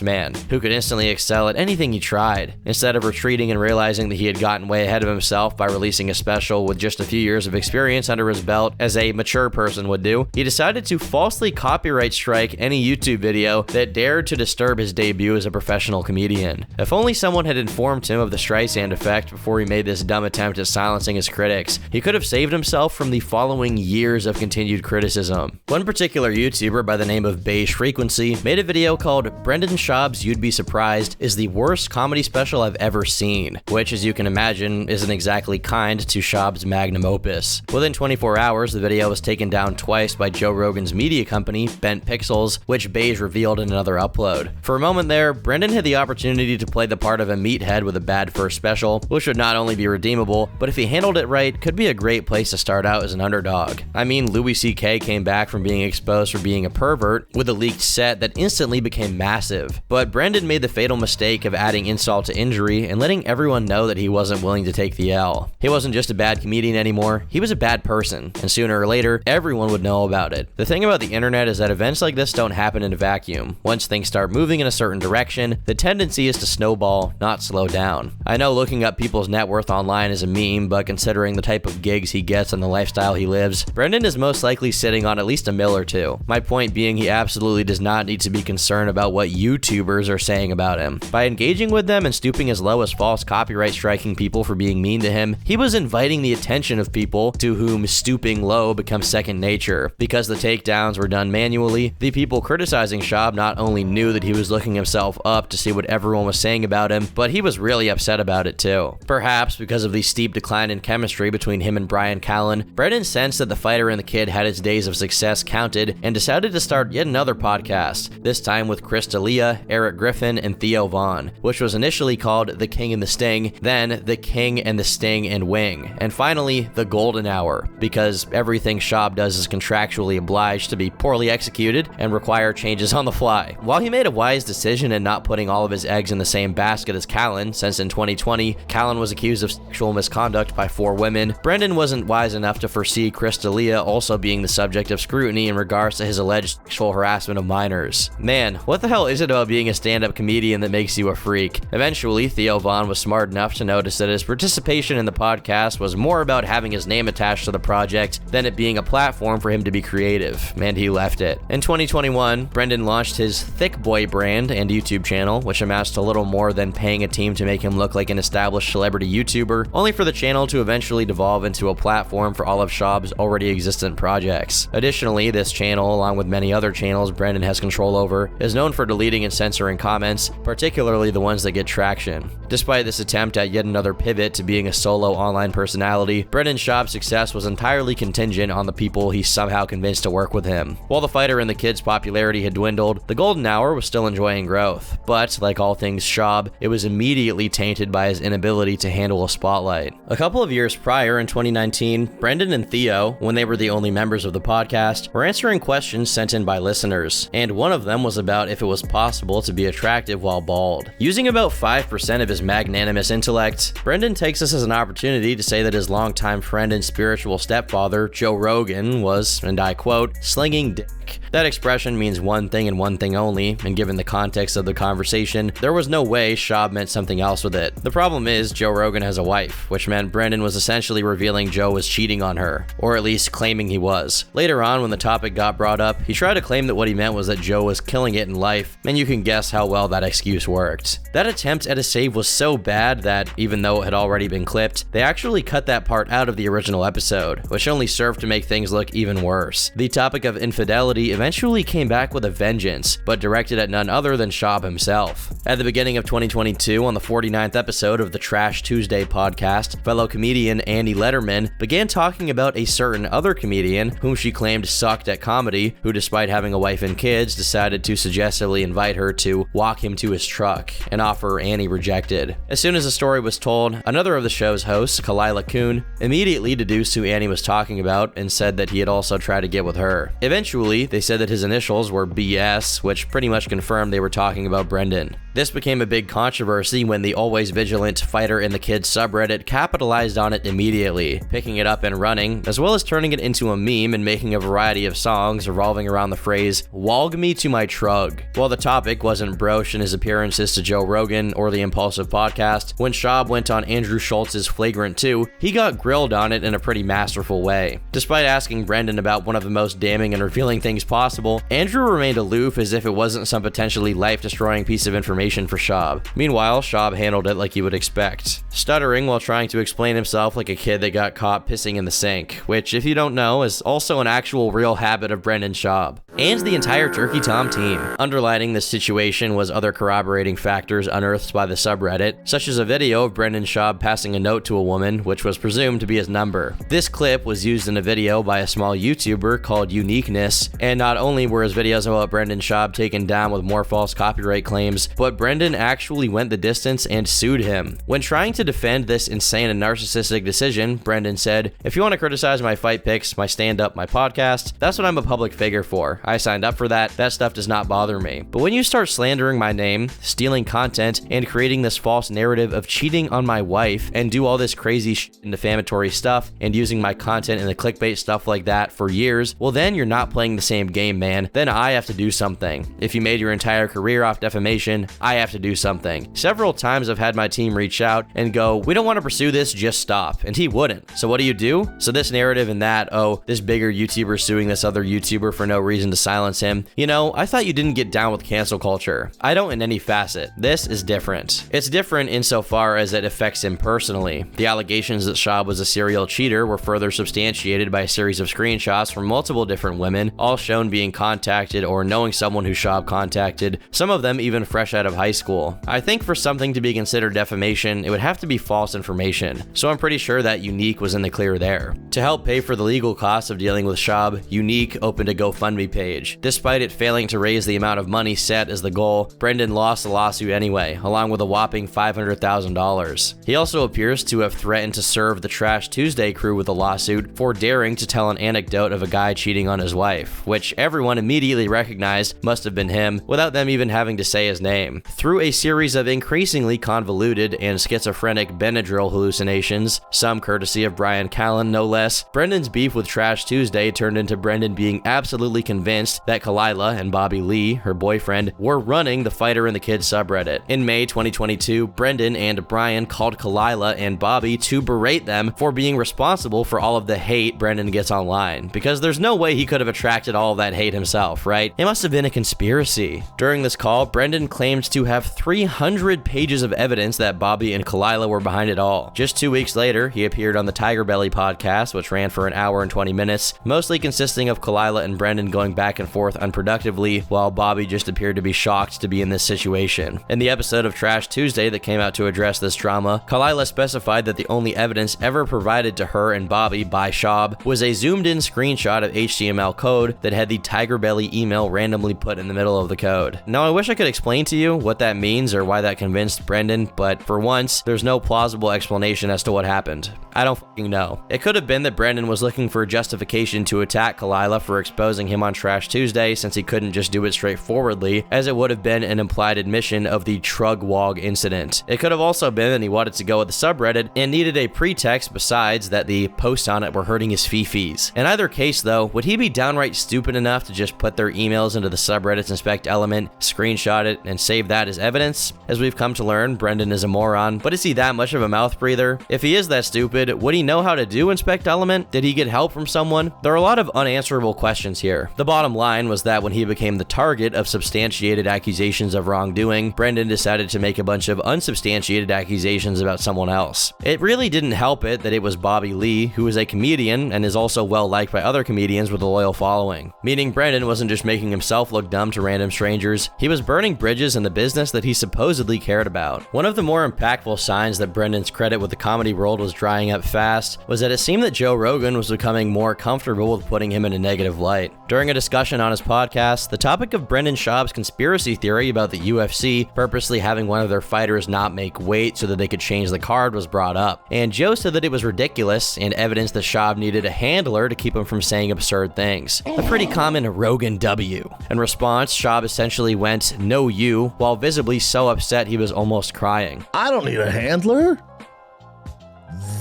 man who could instantly excel at anything he tried. Instead of retreating and realizing that he had gotten way ahead of himself by releasing a special with just a few years of experience under his belt, as a mature person would do, he decided to falsely copyright strike any YouTube video that dared to disturb his debut as a professional comedian. If only someone had informed him of the Streisand effect before he made this dumb attempt at silencing his critics, he could have saved himself from the following years of continued criticism. One particular YouTuber by the name of Beige Frequency made a video called Brendan Schaub's You'd Be Surprised is the worst comedy special I've ever seen, which, as you can imagine, isn't exactly kind to Schaub's magnum opus. Within 24 hours, the video was taken down twice by Joe Rogan's media company, Bent Pixels, which Beige revealed in another upload. For a moment there, Brendan had the opportunity to play the part of a meathead with a bad first special, which would not only be redeemable, but if he handled it right, could be a great place to start out as an underdog. I mean, Louis C.K. came back from being exposed for being a pervert with a leaked set that instantly became massive. But Brendan made the fatal mistake of adding insult to injury and letting everyone know that he wasn't willing to take the L. He wasn't just a bad comedian anymore, he was a bad person, and sooner or later, everyone would know about it. The thing about the internet is that events like this don't happen in a vacuum. Once things start moving in a certain direction, the tendency is to snowball, not slow down. I know looking up people's net worth online is a meme, but considering the type of gigs he gets and the lifestyle he lives, Brendan is most likely sitting on at least $1 million or $2 million. My point being, he absolutely does not need to be concerned about what YouTubers are saying about him. By engaging with them and stooping as low as false copyright striking people for being mean to him, he was inviting the attention of people to whom stooping low becomes second nature. Because the takedowns were done manually, the people criticizing Schaub not only knew that he was looking himself up to see what everyone was saying about him, but he was really upset about it too. Perhaps because of the steep decline in chemistry between him and Bryan Callen, Brendan sensed that the Fighter and the Kid had its days of success counted and decided to start yet another podcast, this time with Chris D'Elia, Eric Griffin, and Theo Vaughn, which was initially called The King and the Sting, then The King and the Sting and Wing, and finally The Golden Hour, because everything Schaub does is contractually obliged to be poorly executed and require changes on the fly. While he made a wise decision in not putting all of his eggs in the same basket as Callen, since in 2020, Callen was accused of sexual misconduct by 4 women, Brendan wasn't wise enough to foresee Chris D'Elia also being the subject of scrutiny in regards to his alleged alleged sexual harassment of minors. Man, what the hell is it about being a stand-up comedian that makes you a freak? Eventually, Theo Von was smart enough to notice that his participation in the podcast was more about having his name attached to the project than it being a platform for him to be creative, and he left it. In 2021, Brendan launched his Thick Boy brand and YouTube channel, which amounts to little more than paying a team to make him look like an established celebrity YouTuber, only for the channel to eventually devolve into a platform for all of Schaub's already existent projects. Additionally, this channel, along with many other channels Brendan has control over, is known for deleting and censoring comments, particularly the ones that get traction. Despite this attempt at yet another pivot to being a solo online personality, Brendan Schaub's success was entirely contingent on the people he somehow convinced to work with him. While the fighter and the kid's popularity had dwindled, the golden hour was still enjoying growth, but like all things Schaub, it was immediately tainted by his inability to handle a spotlight. A couple of years prior, in 2019, Brendan and Theo, when they were the only members of the podcast, were answering questions sent in by listeners, and one of them was about if it was possible to be attractive while bald. Using about 5% of his magnanimous intellect, Brendan takes this as an opportunity to say that his longtime friend and spiritual stepfather, Joe Rogan, was, and I quote, slinging dick. That expression means one thing and one thing only, and given the context of the conversation, there was no way Schaub meant something else with it. The problem is, Joe Rogan has a wife, which meant Brendan was essentially revealing Joe was cheating on her, or at least claiming he was. Later on, when the topic got brought up, he tried to claim that what he meant was that Joe was killing it in life, and you can guess how well that excuse worked. That attempt at a save was so bad that, even though it had already been clipped, they actually cut that part out of the original episode, which only served to make things look even worse. The topic of infidelity eventually came back with a vengeance, but directed at none other than Schaub himself. At the beginning of 2022, on the 49th episode of the Trash Tuesday podcast, fellow comedian Annie Letterman began talking about a certain other comedian whom she claimed sucked at comedy, who despite having a wife and kids, decided to suggestively invite her to walk him to his truck, an offer Annie rejected. As soon as the story was told, another of the show's hosts, Kalila Kuhn, immediately deduced who Annie was talking about and said that he had also tried to get with her. Eventually, they said that his initials were BS, which pretty much confirmed they were talking about Brendan. This became a big controversy when the always vigilant Fighter and the Kids subreddit capitalized on it immediately, picking it up and running, as well as turning it into a meme and making a variety of songs revolving around the phrase, "Walg me to my trug." While the topic wasn't broached in his appearances to Joe Rogan or the Impulsive podcast, when Schaub went on Andrew Schultz's Flagrant 2, he got grilled on it in a pretty masterful way. Despite asking Brendan about one of the most damning and revealing things possible, Andrew remained aloof as if it wasn't some potentially life-destroying piece of information for Schaub. Meanwhile, Schaub handled it like you would expect, stuttering while trying to explain himself like a kid that got caught pissing in the sink, which, if you don't know, is also an actual real habit of Brendan Schaub and the entire Turkey Tom team. Underlining this situation was other corroborating factors unearthed by the subreddit, such as a video of Brendan Schaub passing a note to a woman, which was presumed to be his number. This clip was used in a video by a small YouTuber called Uniqueness, and not only were his videos about Brendan Schaub taken down with more false copyright claims, but Brendan actually went the distance and sued him. When trying to defend this insane and narcissistic decision, Brendan said, "If you want to criticize my fight picks, my stand-up, my podcast, that's what I'm a public figure for. I signed up for that. That stuff does not bother me. But when you start slandering my name, stealing content, and creating this false narrative of cheating on my wife, and do all this crazy and defamatory stuff, and using my content and the clickbait stuff like that for years, well then you're not playing the same game, man. Then I have to do something. If you made your entire career off defamation, I have to do something." Several times I've had my team reach out and go, "We don't want to pursue this, just stop." And he wouldn't. So what do? So this narrative and that, oh, this bigger YouTuber suing this other YouTuber for no reason to silence him. You know, I thought you didn't get down with cancel culture. I don't in any facet. This is different. It's different insofar as it affects him personally. The allegations that Schaub was a serial cheater were further substantiated by a series of screenshots from multiple different women, all shown being contacted or knowing someone who Schaub contacted, some of them even fresh out of high school. I think for something to be considered defamation, it would have to be false information, so I'm pretty sure that Unique was in the clear there. To help pay for the legal costs of dealing with Schaub, Unique opened a GoFundMe page. Despite it failing to raise the amount of money set as the goal, Brendan lost the lawsuit anyway, along with a whopping $500,000. He also appears to have threatened to serve the Trash Tuesday crew with a lawsuit for daring to tell an anecdote of a guy cheating on his wife, which everyone immediately recognized must have been him without them even having to say his name. Through a series of increasingly convoluted and schizophrenic Benadryl hallucinations, some courtesy of Brian Callen no less, Brendan's beef with Trash Tuesday turned into Brendan being absolutely absolutely convinced that Kalila and Bobby Lee, her boyfriend, were running the Fighter and the Kid subreddit. In May 2022, Brendan and Brian called Kalila and Bobby to berate them for being responsible for all of the hate Brendan gets online, because there's no way he could have attracted all of that hate himself, right? It must have been a conspiracy. During this call, Brendan claimed to have 300 pages of evidence that Bobby and Kalila were behind it all. Just 2 weeks later, he appeared on the Tiger Belly podcast, which ran for an hour and 20 minutes, mostly consisting of Kalila and Brendan going back and forth unproductively, while Bobby just appeared to be shocked to be in this situation. In the episode of Trash Tuesday that came out to address this drama, Kalila specified that the only evidence ever provided to her and Bobby by Schaub was a zoomed-in screenshot of HTML code that had the Tiger Belly email randomly put in the middle of the code. Now, I wish I could explain to you what that means or why that convinced Brendan, but for once, there's no plausible explanation as to what happened. I don't fucking know. It could have been that Brendan was looking for justification to attack Kalila for exposing him on Trash Tuesday, since he couldn't just do it straightforwardly, as it would have been an implied admission of the Trugwog incident. It could have also been that he wanted to go with the subreddit and needed a pretext besides that the posts on it were hurting his fee-fees. In either case though, would he be downright stupid enough to just put their emails into the subreddit's inspect element, screenshot it, and save that as evidence? As we've come to learn, Brendan is a moron, but is he that much of a mouth breather? If he is that stupid, would he know how to do inspect element? Did he get help from someone? There are a lot of unanswerable questions here. The bottom line was that when he became the target of substantiated accusations of wrongdoing, Brendan decided to make a bunch of unsubstantiated accusations about someone else. It really didn't help it that it was Bobby Lee, who is a comedian and is also well liked by other comedians with a loyal following. Meaning Brendan wasn't just making himself look dumb to random strangers, he was burning bridges in the business that he supposedly cared about. One of the more impactful signs that Brendan's credit with the comedy world was drying up fast was that it seemed that Joe Rogan was becoming more comfortable with putting him in a negative light. During a discussion on his podcast, the topic of Brendan Schaub's conspiracy theory about the UFC purposely having one of their fighters not make weight so that they could change the card was brought up, and Joe said that it was ridiculous and evidence that Schaub needed a handler to keep him from saying absurd things. A pretty common Rogan W. In response, Schaub essentially went, "No you," while visibly so upset he was almost crying. I don't need a handler.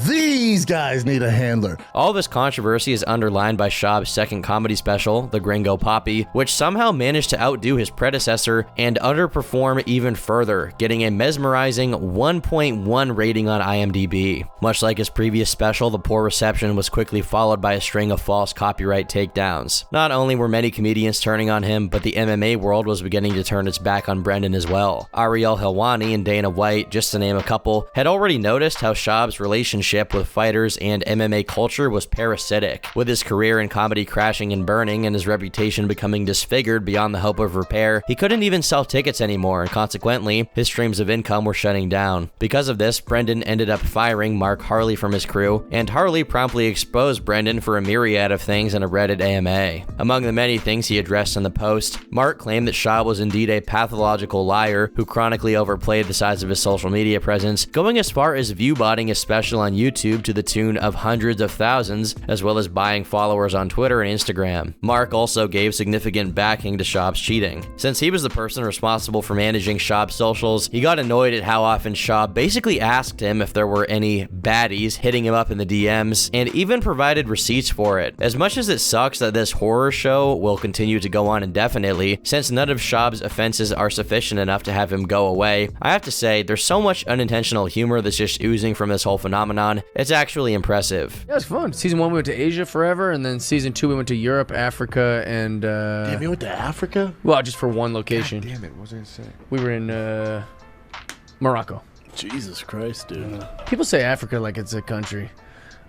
These guys need a handler. All this controversy is underlined by Schaub's second comedy special, The Gringo Poppy, which somehow managed to outdo his predecessor and underperform even further, getting a mesmerizing 1.1 rating on IMDb. Much like his previous special, the poor reception was quickly followed by a string of false copyright takedowns. Not only were many comedians turning on him, but the MMA world was beginning to turn its back on Brendan as well. Ariel Helwani and Dana White, just to name a couple, had already noticed how Schaub's relationship with fighters and MMA culture was parasitic, with his career in comedy crashing and burning and his reputation becoming disfigured beyond the hope of repair. He couldn't even sell tickets anymore, and consequently, his streams of income were shutting down. Because of this, Brendan ended up firing Mark Harley from his crew, and Harley promptly exposed Brendan for a myriad of things in a Reddit AMA. Among the many things he addressed in the post, Mark claimed that Schaub was indeed a pathological liar who chronically overplayed the size of his social media presence, going as far as view-botting his special on YouTube to the tune of hundreds of thousands, as well as buying followers on Twitter and Instagram. Mark also gave significant backing to Schaub's cheating. Since he was the person responsible for managing Schaub's socials, he got annoyed at how often Schaub basically asked him if there were any baddies hitting him up in the DMs, and even provided receipts for it. As much as it sucks that this horror show will continue to go on indefinitely, since none of Schaub's offenses are sufficient enough to have him go away, I have to say, there's so much unintentional humor that's just oozing from this whole phenomenon. It's actually impressive. Yeah, it's fun. Season 1 we went to Asia forever, and then season 2 we went to Europe, Africa, and Damn, you went to Africa? well, just for one location. God damn it, what was I gonna say? We were in Morocco. Jesus Christ, dude. People say Africa like it's a country.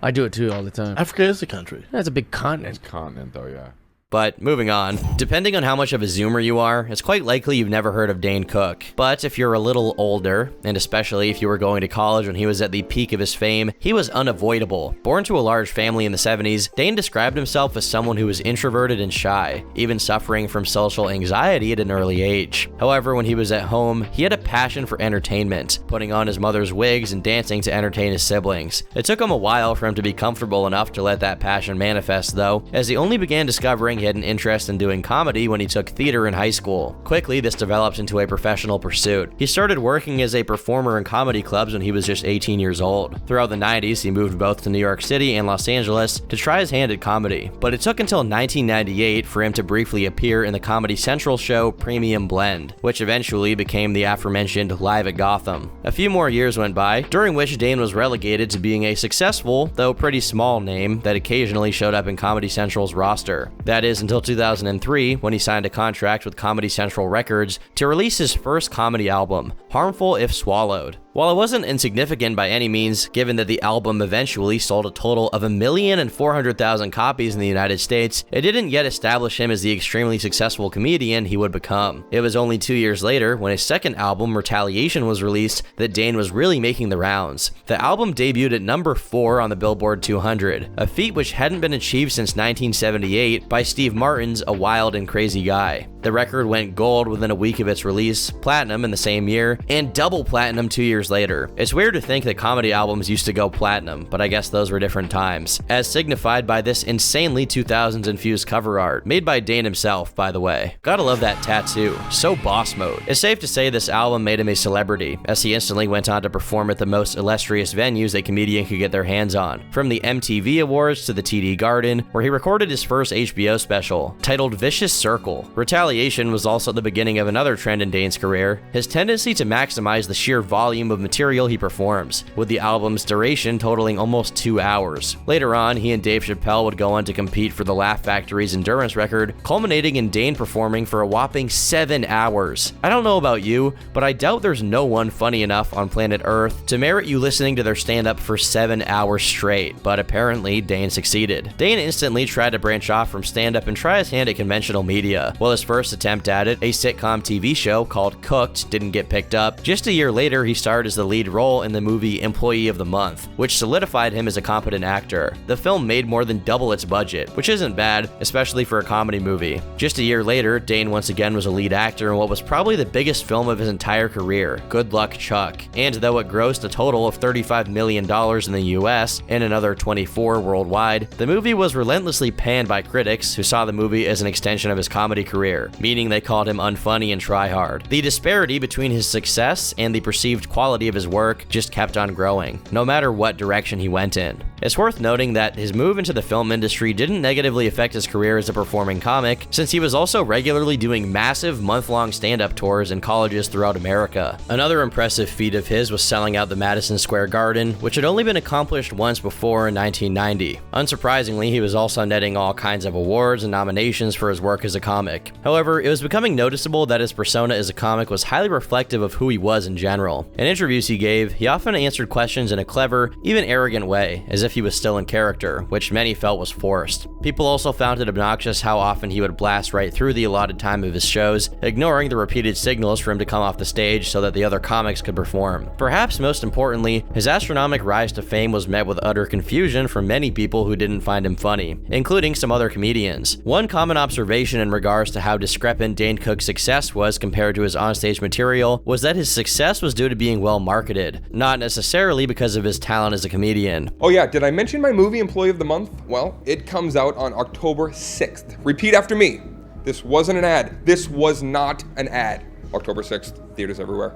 I do it too all the time. Africa is a country. That's a big continent. Continent though, yeah. But moving on, depending on how much of a zoomer you are, it's quite likely you've never heard of Dane Cook. But if you're a little older, and especially if you were going to college when he was at the peak of his fame, he was unavoidable. Born to a large family in the 70s, Dane described himself as someone who was introverted and shy, even suffering from social anxiety at an early age. However, when he was at home, he had a passion for entertainment, putting on his mother's wigs and dancing to entertain his siblings. It took him a while for him to be comfortable enough to let that passion manifest though, as he only began discovering denying he had an interest in doing comedy when he took theater in high school. Quickly, this developed into a professional pursuit. He started working as a performer in comedy clubs when he was just 18 years old. Throughout the 90s, he moved both to New York City and Los Angeles to try his hand at comedy, but it took until 1998 for him to briefly appear in the Comedy Central show Premium Blend, which eventually became the aforementioned Live at Gotham. A few more years went by, during which Dane was relegated to being a successful, though pretty small name that occasionally showed up in Comedy Central's roster. That is until 2003, when he signed a contract with Comedy Central Records to release his first comedy album, Harmful If Swallowed. While it wasn't insignificant by any means, given that the album eventually sold a total of 1,400,000 copies in the United States, it didn't yet establish him as the extremely successful comedian he would become. It was only 2 years later, when his second album, Retaliation, was released, that Dane was really making the rounds. The album debuted at number 4 on the Billboard 200, a feat which hadn't been achieved since 1978 by Steve Martin's A Wild and Crazy Guy. The record went gold within a week of its release, platinum in the same year, and double platinum 2 years later. It's weird to think that comedy albums used to go platinum, but I guess those were different times, as signified by this insanely 2000s infused cover art, made by Dane himself, by the way. Gotta love that tattoo, so boss mode. It's safe to say this album made him a celebrity, as he instantly went on to perform at the most illustrious venues a comedian could get their hands on, from the MTV Awards to the TD Garden, where he recorded his first HBO special, titled Vicious Circle. Retaliation was also the beginning of another trend in Dane's career, his tendency to maximize the sheer volume of material he performs, with the album's duration totaling almost 2 hours. Later on, he and Dave Chappelle would go on to compete for the Laugh Factory's endurance record, culminating in Dane performing for a whopping 7 hours. I don't know about you, but I doubt there's no one funny enough on planet Earth to merit you listening to their stand-up for 7 hours straight, but apparently Dane succeeded. Dane instantly tried to branch off from stand-up and try his hand at conventional media. While his first attempt at it, a sitcom TV show called Cooked, didn't get picked up, just a year later he starred as the lead role in the movie Employee of the Month, which solidified him as a competent actor. The film made more than double its budget, which isn't bad, especially for a comedy movie. Just a year later, Dane once again was a lead actor in what was probably the biggest film of his entire career, Good Luck Chuck, and though it grossed a total of $35 million in the US and another 24 worldwide, the movie was relentlessly panned by critics who saw the movie as an extension of his comedy career, meaning they called him unfunny and try-hard. The disparity between his success and the perceived quality of his work just kept on growing, no matter what direction he went in. It's worth noting that his move into the film industry didn't negatively affect his career as a performing comic, since he was also regularly doing massive month-long stand-up tours in colleges throughout America. Another impressive feat of his was selling out the Madison Square Garden, which had only been accomplished once before in 1990. Unsurprisingly, he was also netting all kinds of awards and nominations for his work as a comic. However, it was becoming noticeable that his persona as a comic was highly reflective of who he was in general. In interviews he gave, he often answered questions in a clever, even arrogant way, as if he was still in character, which many felt was forced. People also found it obnoxious how often he would blast right through the allotted time of his shows, ignoring the repeated signals for him to come off the stage so that the other comics could perform. Perhaps most importantly, his astronomical rise to fame was met with utter confusion from many people who didn't find him funny, including some other comedians. One common observation in regards to how discrepant Dane Cook's success was compared to his onstage material was that his success was due to being well marketed, not necessarily because of his talent as a comedian. Oh yeah, did I mention my movie Employee of the Month? Well, it comes out on October 6th. Repeat after me. This wasn't an ad. This was not an ad. October 6th, theaters everywhere.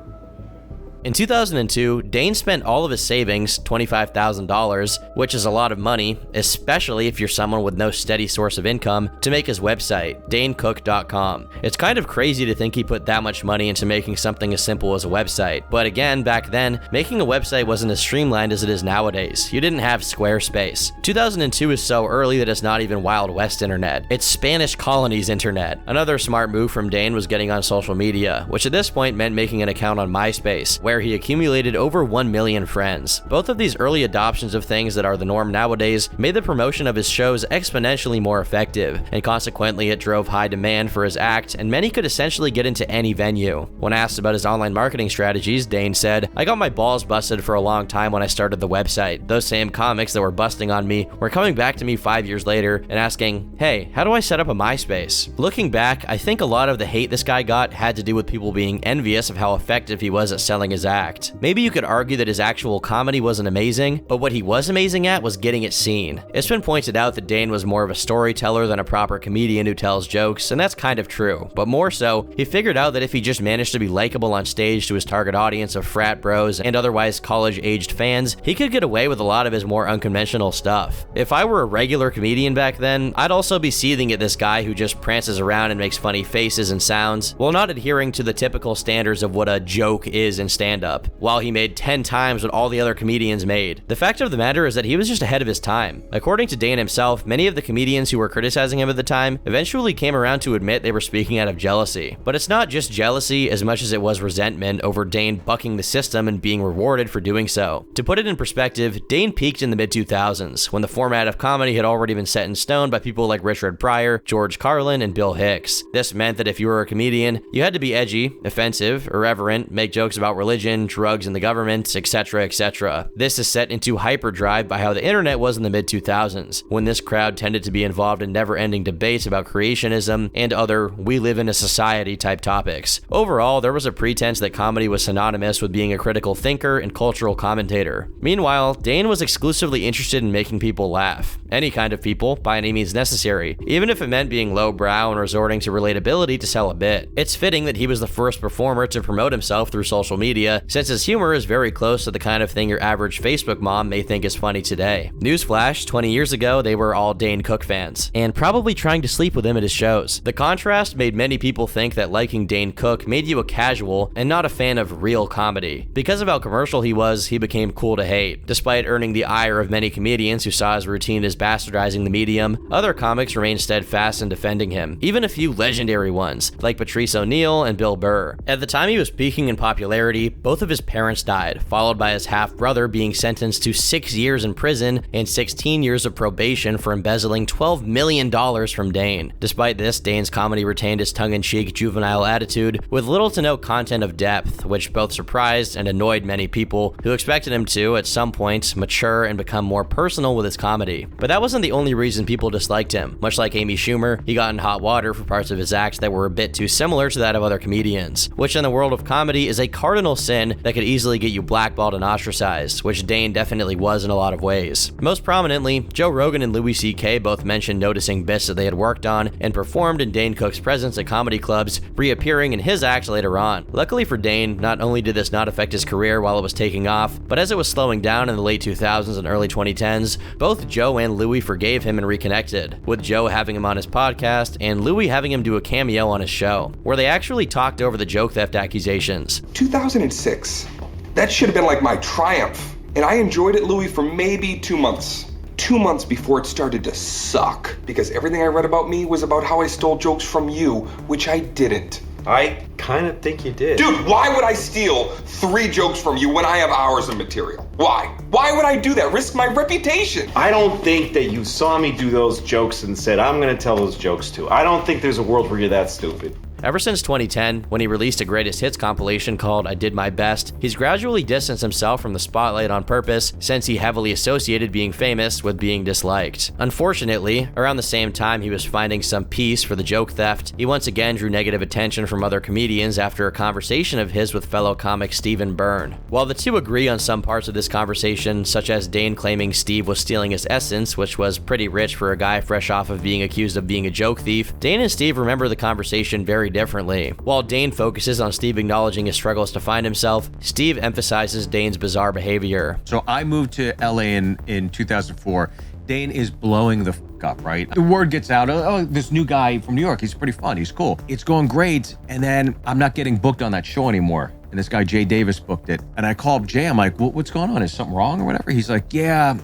In 2002, Dane spent all of his savings, $25,000, which is a lot of money, especially if you're someone with no steady source of income, to make his website, danecook.com. It's kind of crazy to think he put that much money into making something as simple as a website. But again, back then, making a website wasn't as streamlined as it is nowadays. You didn't have Squarespace. 2002 is so early that it's not even Wild West internet. It's Spanish colonies internet. Another smart move from Dane was getting on social media, which at this point meant making an account on MySpace, where he accumulated over 1 million friends. Both of these early adoptions of things that are the norm nowadays made the promotion of his shows exponentially more effective, and consequently it drove high demand for his act, and many could essentially get into any venue. When asked about his online marketing strategies, Dane said, "I got my balls busted for a long time when I started the website. Those same comics that were busting on me were coming back to me 5 years later and asking, hey, how do I set up a MySpace?" Looking back, I think a lot of the hate this guy got had to do with people being envious of how effective he was at selling his his act. Maybe you could argue that his actual comedy wasn't amazing, but what he was amazing at was getting it seen. It's been pointed out that Dane was more of a storyteller than a proper comedian who tells jokes, and that's kind of true, but more so, he figured out that if he just managed to be likable on stage to his target audience of frat bros and otherwise college-aged fans, he could get away with a lot of his more unconventional stuff. If I were a regular comedian back then, I'd also be seething at this guy who just prances around and makes funny faces and sounds, while not adhering to the typical standards of what a joke is in stand-up, while he made 10 times what all the other comedians made. The fact of the matter is that he was just ahead of his time. According to Dane himself, many of the comedians who were criticizing him at the time eventually came around to admit they were speaking out of jealousy. But it's not just jealousy as much as it was resentment over Dane bucking the system and being rewarded for doing so. To put it in perspective, Dane peaked in the mid-2000s, when the format of comedy had already been set in stone by people like Richard Pryor, George Carlin, and Bill Hicks. This meant that if you were a comedian, you had to be edgy, offensive, irreverent, make jokes about religion, drugs, and the government, etc., etc. This is set into hyperdrive by how the internet was in the mid-2000s, when this crowd tended to be involved in never-ending debates about creationism and other we live in a society type topics. Overall, there was a pretense that comedy was synonymous with being a critical thinker and cultural commentator. Meanwhile, Dane was exclusively interested in making people laugh. Any kind of people, by any means necessary, even if it meant being lowbrow and resorting to relatability to sell a bit. It's fitting that he was the first performer to promote himself through social media, since his humor is very close to the kind of thing your average Facebook mom may think is funny today. Newsflash, 20 years ago, they were all Dane Cook fans, and probably trying to sleep with him at his shows. The contrast made many people think that liking Dane Cook made you a casual and not a fan of real comedy. Because of how commercial he was, he became cool to hate. Despite earning the ire of many comedians who saw his routine as bastardizing the medium, other comics remained steadfast in defending him, even a few legendary ones, like Patrice O'Neal and Bill Burr. At the time he was peaking in popularity, both of his parents died, followed by his half-brother being sentenced to 6 years in prison and 16 years of probation for embezzling $12 million from Dane. Despite this, Dane's comedy retained his tongue-in-cheek juvenile attitude, with little to no content of depth, which both surprised and annoyed many people who expected him to, at some point, mature and become more personal with his comedy. But that wasn't the only reason people disliked him. Much like Amy Schumer, he got in hot water for parts of his act that were a bit too similar to that of other comedians, which in the world of comedy is a cardinal sin that could easily get you blackballed and ostracized, which Dane definitely was in a lot of ways. Most prominently, Joe Rogan and Louis C.K. both mentioned noticing bits that they had worked on and performed in Dane Cook's presence at comedy clubs, reappearing in his acts later on. Luckily for Dane, not only did this not affect his career while it was taking off, but as it was slowing down in the late 2000s and early 2010s, both Joe and Louis forgave him and reconnected, with Joe having him on his podcast and Louis having him do a cameo on his show, where they actually talked over the joke theft accusations. 2006. That should have been like my triumph. And I enjoyed it, Louis, for maybe 2 months. 2 months before it started to suck. Because everything I read about me was about how I stole jokes from you, which I didn't. I kind of think you did. Dude, why would I steal 3 jokes from you when I have hours of material? Why? Why would I do that? Risk my reputation? I don't think that you saw me do those jokes and said, I'm gonna tell those jokes too. I don't think there's a world where you're that stupid. Ever since 2010, when he released a greatest hits compilation called I Did My Best, he's gradually distanced himself from the spotlight on purpose, since he heavily associated being famous with being disliked. Unfortunately, around the same time he was finding some peace for the joke theft, he once again drew negative attention from other comedians after a conversation of his with fellow comic Stephen Byrne. While the two agree on some parts of this conversation, such as Dane claiming Steve was stealing his essence, which was pretty rich for a guy fresh off of being accused of being a joke thief, Dane and Steve remember the conversation very differently. While Dane focuses on Steve acknowledging his struggles to find himself, Steve emphasizes Dane's bizarre behavior. So I moved to LA in 2004. Dane is blowing the f up, right? The word gets out, oh, this new guy from New York, he's pretty fun, he's cool. It's going great, and then I'm not getting booked on that show anymore. And this guy, Jay Davis, booked it. And I called Jay, I'm like, what's going on? Is something wrong or whatever? He's like, yeah,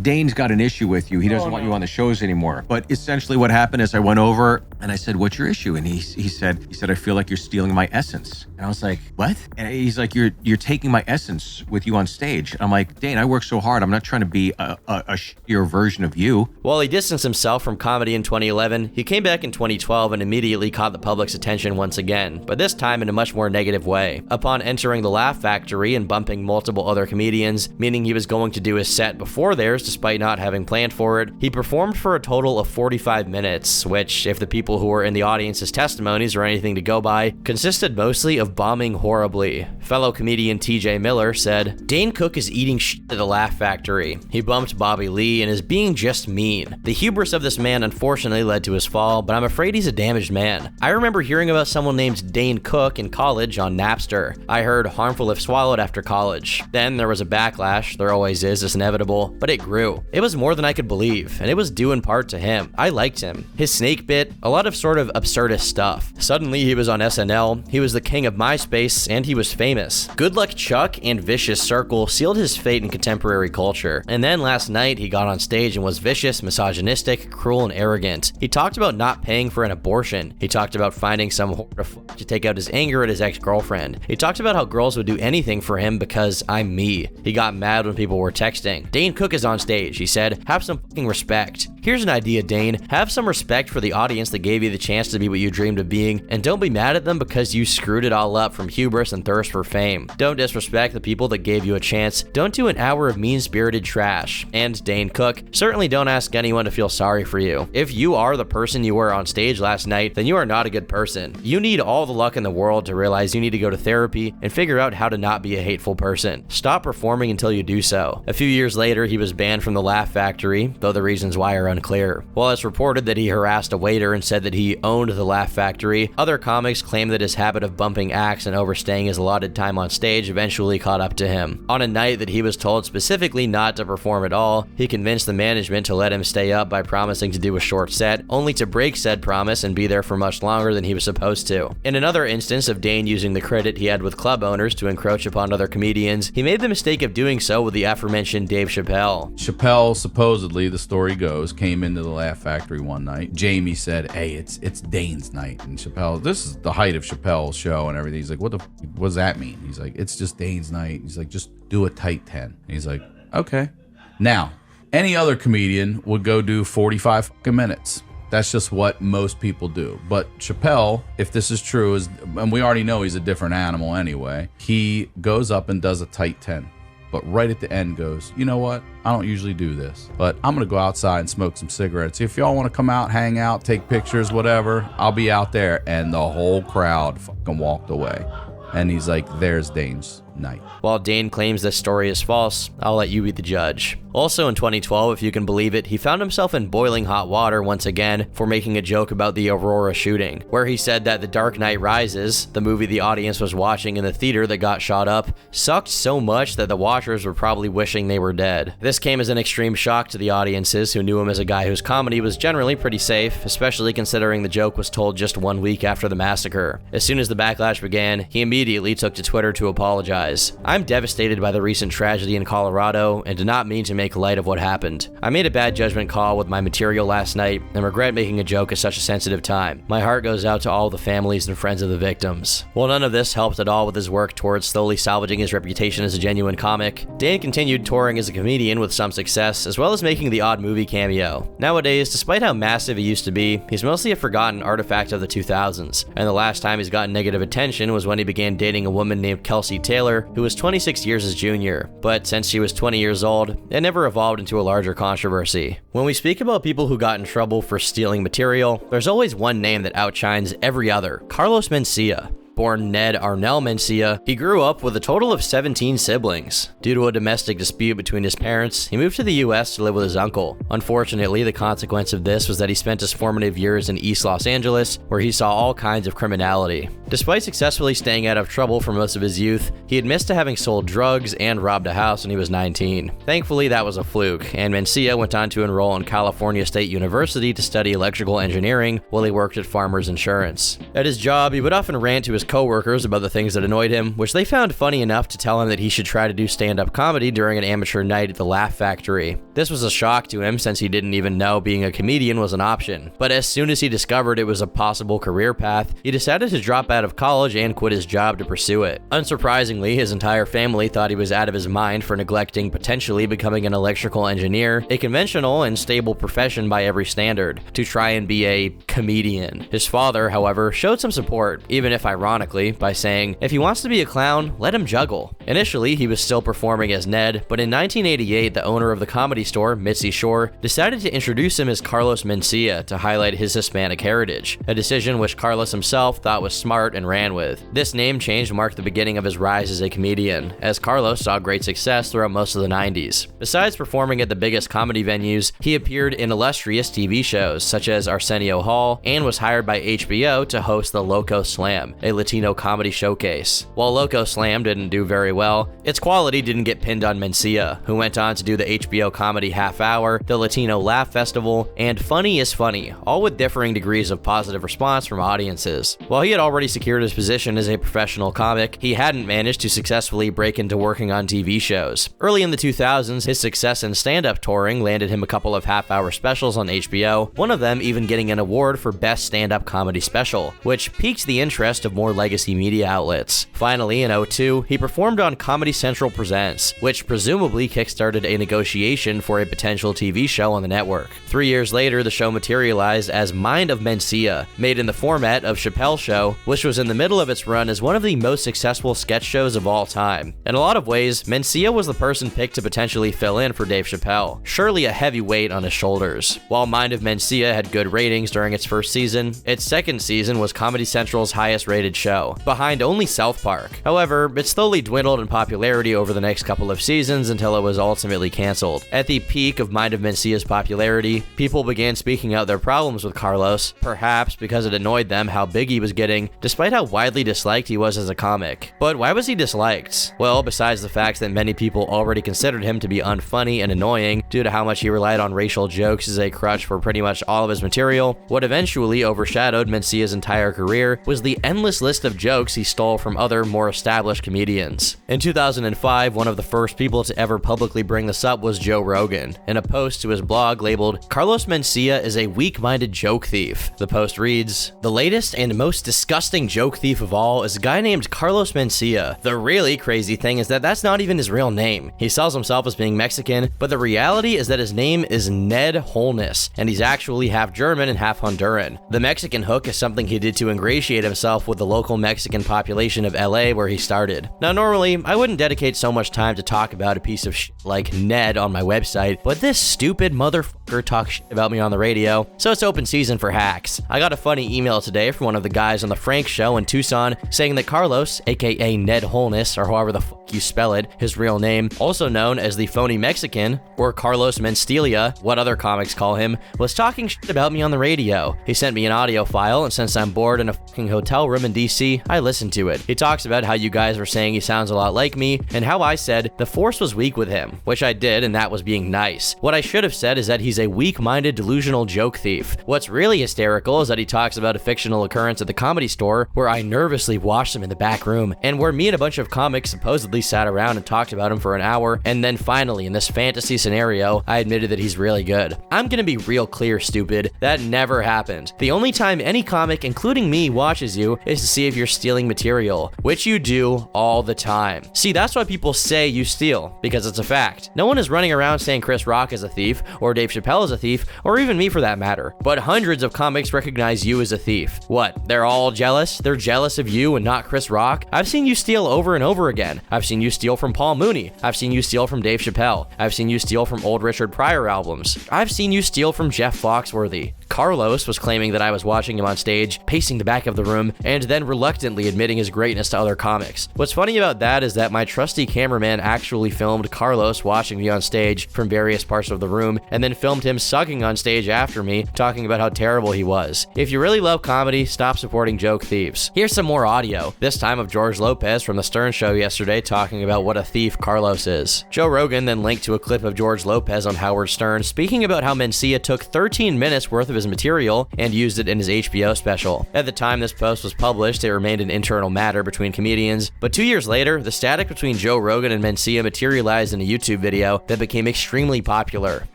Dane's got an issue with you. He doesn't want you on the shows anymore. But essentially what happened is I went over and I said, what's your issue? And he said, I feel like you're stealing my essence. And I was like, what? And he's like, you're taking my essence with you on stage. And I'm like, Dane, I work so hard. I'm not trying to be a shittier version of you. While he distanced himself from comedy in 2011, he came back in 2012 and immediately caught the public's attention once again, but this time in a much more negative way. Upon entering the Laugh Factory and bumping multiple other comedians, meaning he was going to do his set before theirs despite not having planned for it, he performed for a total of 45 minutes, which, if the people who were in the audience's testimonies are anything to go by, consisted mostly of bombing horribly. Fellow comedian TJ Miller said, "Dane Cook is eating shit at the Laugh Factory. He bumped Bobby Lee and is being just mean. The hubris of this man unfortunately led to his fall, but I'm afraid he's a damaged man. I remember hearing about someone named Dane Cook in college on Napster. I heard harmful if swallowed after college. Then there was a backlash, there always is, it's inevitable, but it grew. It was more than I could believe, and it was due in part to him. I liked him. His snake bit, a lot of sort of absurdist stuff. Suddenly he was on SNL, he was the king of MySpace, and he was famous. Good Luck Chuck and Vicious Circle sealed his fate in contemporary culture. And then last night he got on stage and was vicious, misogynistic, cruel, and arrogant. He talked about not paying for an abortion. He talked about finding some whore to fuck to take out his anger at his ex-girlfriend. He talked about how girls would do anything for him because I'm me. He got mad when people were texting. Dane Cook is on stage. He said, have some fucking respect. Here's an idea, Dane. Have some respect for the audience that gave you the chance to be what you dreamed of being, and don't be mad at them because you screwed it all up from hubris and thirst for fame. Don't disrespect the people that gave you a chance. Don't do an hour of mean-spirited trash. And Dane Cook, certainly don't ask anyone to feel sorry for you. If you are the person you were on stage last night, then you are not a good person. You need all the luck in the world to realize you need to go to therapy and figure out how to not be a hateful person. Stop performing until you do so." A few years later, he was banned from the Laugh Factory, though the reasons why are unclear. While it's reported that he harassed a waiter and said that he owned the Laugh Factory, other comics claim that his habit of bumping acts and overstaying his allotted time on stage eventually caught up to him. On a night that he was told specifically not to perform at all, he convinced the management to let him stay up by promising to do a short set, only to break said promise and be there for much longer than he was supposed to. In another instance of Dane using the credit he had with club owners to encroach upon other comedians, he made the mistake of doing so with the aforementioned Dave Chappelle. Chappelle, supposedly, the story goes, came into the Laugh Factory one night. Jamie said, "Hey, it's Dane's night." And Chappelle, this is the height of Chappelle's show and everything. He's like, what does that mean? He's like, "It's just Dane's night." He's like, "Just do a tight 10." And he's like, "Okay." Now, any other comedian would go do 45 fucking minutes. That's just what most people do. But Chappelle, if this is true, and we already know he's a different animal anyway, he goes up and does a tight 10. But right at the end goes, "You know what? I don't usually do this, but I'm going to go outside and smoke some cigarettes. If y'all want to come out, hang out, take pictures, whatever, I'll be out there." And the whole crowd fucking walked away. And he's like, "There's Dane's night." While Dane claims this story is false, I'll let you be the judge. Also in 2012, if you can believe it, he found himself in boiling hot water once again for making a joke about the Aurora shooting, where he said that The Dark Knight Rises, the movie the audience was watching in the theater that got shot up, sucked so much that the watchers were probably wishing they were dead. This came as an extreme shock to the audiences who knew him as a guy whose comedy was generally pretty safe, especially considering the joke was told just 1 week after the massacre. As soon as the backlash began, he immediately took to Twitter to apologize. "I'm devastated by the recent tragedy in Colorado and did not mean to make light of what happened. I made a bad judgment call with my material last night and regret making a joke at such a sensitive time. My heart goes out to all the families and friends of the victims." While none of this helped at all with his work towards slowly salvaging his reputation as a genuine comic, Dane continued touring as a comedian with some success, as well as making the odd movie cameo. Nowadays, despite how massive he used to be, he's mostly a forgotten artifact of the 2000s, and the last time he's gotten negative attention was when he began dating a woman named Kelsey Taylor, who was 26 years his junior. But since she was 20 years old, it never evolved into a larger controversy. When we speak about people who got in trouble for stealing material, there's always one name that outshines every other: Carlos Mencia. Born Ned Arnell Mencia, he grew up with a total of 17 siblings. Due to a domestic dispute between his parents, he moved to the US to live with his uncle. Unfortunately, the consequence of this was that he spent his formative years in East Los Angeles, where he saw all kinds of criminality. Despite successfully staying out of trouble for most of his youth, he admits to having sold drugs and robbed a house when he was 19. Thankfully, that was a fluke, and Mencia went on to enroll in California State University to study electrical engineering while he worked at Farmers Insurance. At his job, he would often rant to his co-workers about the things that annoyed him, which they found funny enough to tell him that he should try to do stand-up comedy during an amateur night at the Laugh Factory. This was a shock to him since he didn't even know being a comedian was an option. But as soon as he discovered it was a possible career path, he decided to drop out of college and quit his job to pursue it. Unsurprisingly, his entire family thought he was out of his mind for neglecting potentially becoming an electrical engineer, a conventional and stable profession by every standard, to try and be a comedian. His father, however, showed some support, even if ironically ironically, by saying, if he wants to be a clown, let him juggle. Initially, he was still performing as Ned, but in 1988, the owner of the Comedy Store, Mitzi Shore, decided to introduce him as Carlos Mencia to highlight his Hispanic heritage, a decision which Carlos himself thought was smart and ran with. This name change marked the beginning of his rise as a comedian, as Carlos saw great success throughout most of the 90s. Besides performing at the biggest comedy venues, he appeared in illustrious TV shows such as Arsenio Hall and was hired by HBO to host the Loco Slam, a Latino comedy showcase. While Loco Slam didn't do very well, its quality didn't get pinned on Mencia, who went on to do the HBO Comedy Half Hour, the Latino Laugh Festival, and Funny is Funny, all with differing degrees of positive response from audiences. While he had already secured his position as a professional comic, he hadn't managed to successfully break into working on TV shows. Early in the 2000s, his success in stand-up touring landed him a couple of half-hour specials on HBO, one of them even getting an award for Best Stand-Up Comedy Special, which piqued the interest of more legacy media outlets. Finally, in 2002, he performed on Comedy Central Presents, which presumably kickstarted a negotiation for a potential TV show on the network. 3 years later, the show materialized as Mind of Mencia, made in the format of Chappelle's Show, which was in the middle of its run as one of the most successful sketch shows of all time. In a lot of ways, Mencia was the person picked to potentially fill in for Dave Chappelle, surely a heavy weight on his shoulders. While Mind of Mencia had good ratings during its first season, its second season was Comedy Central's highest rated show, behind only South Park. However, it slowly dwindled in popularity over the next couple of seasons until it was ultimately canceled. At the peak of Mind of Mencia's popularity, people began speaking out their problems with Carlos, perhaps because it annoyed them how big he was getting, despite how widely disliked he was as a comic. But why was he disliked? Well, besides the fact that many people already considered him to be unfunny and annoying due to how much he relied on racial jokes as a crutch for pretty much all of his material, what eventually overshadowed Mencia's entire career was the endless list of jokes he stole from other, more established comedians. In 2005, one of the first people to ever publicly bring this up was Joe Rogan. In a post to his blog labeled, "Carlos Mencia is a weak-minded joke thief." The post reads, "The latest and most disgusting joke thief of all is a guy named Carlos Mencia. The really crazy thing is that that's not even his real name. He sells himself as being Mexican, but the reality is that his name is Ned Holness, and he's actually half German and half Honduran. The Mexican hook is something he did to ingratiate himself with the local Mexican population of LA where he started. Now normally, I wouldn't dedicate so much time to talk about a piece of shit like Ned on my website, but this stupid motherfucker talks shit about me on the radio, so it's open season for hacks. I got a funny email today from one of the guys on the Frank Show in Tucson saying that Carlos, aka Ned Holness, or however the fuck you spell it, his real name, also known as the phony Mexican, or Carlos Mencia, what other comics call him, was talking shit about me on the radio. He sent me an audio file, and since I'm bored in a fucking hotel room in DC, I listened to it. He talks about how you guys were saying he sounds a lot like me, and how I said the force was weak with him, which I did, and that was being nice. What I should have said is that he's a weak-minded, delusional joke thief. What's really hysterical is that he talks about a fictional occurrence at the Comedy Store where I nervously watched him in the back room, and where me and a bunch of comics supposedly sat around and talked about him for an hour, and then finally, in this fantasy scenario, I admitted that he's really good. I'm gonna be real clear, stupid. That never happened. The only time any comic, including me, watches you is to see if you're stealing material, which you do all the time. See, that's why people say you steal, because it's a fact. No one is running around saying Chris Rock is a thief, or Dave Chappelle is a thief, or even me for that matter. But hundreds of comics recognize you as a thief. What? They're all jealous? They're jealous of you and not Chris Rock? I've seen you steal over and over again. I've seen you steal from Paul Mooney. I've seen you steal from Dave Chappelle. I've seen you steal from old Richard Pryor albums. I've seen you steal from Jeff Foxworthy. Carlos was claiming that I was watching him on stage, pacing the back of the room, and then reluctantly admitting his greatness to other comics. What's funny about that is that my trusty cameraman actually filmed Carlos watching me on stage from various parts of the room, and then filmed him sucking on stage after me, talking about how terrible he was. If you really love comedy, stop supporting joke thieves. Here's some more audio, this time of George Lopez from The Stern Show yesterday talking about what a thief Carlos is. Joe Rogan then linked to a clip of George Lopez on Howard Stern speaking about how Mencia took 13 minutes worth of his material and used it in his HBO special. At the time this post was published, it remained an internal matter between comedians, but 2 years later, the static between Joe Rogan and Mencia materialized in a YouTube video that became extremely popular.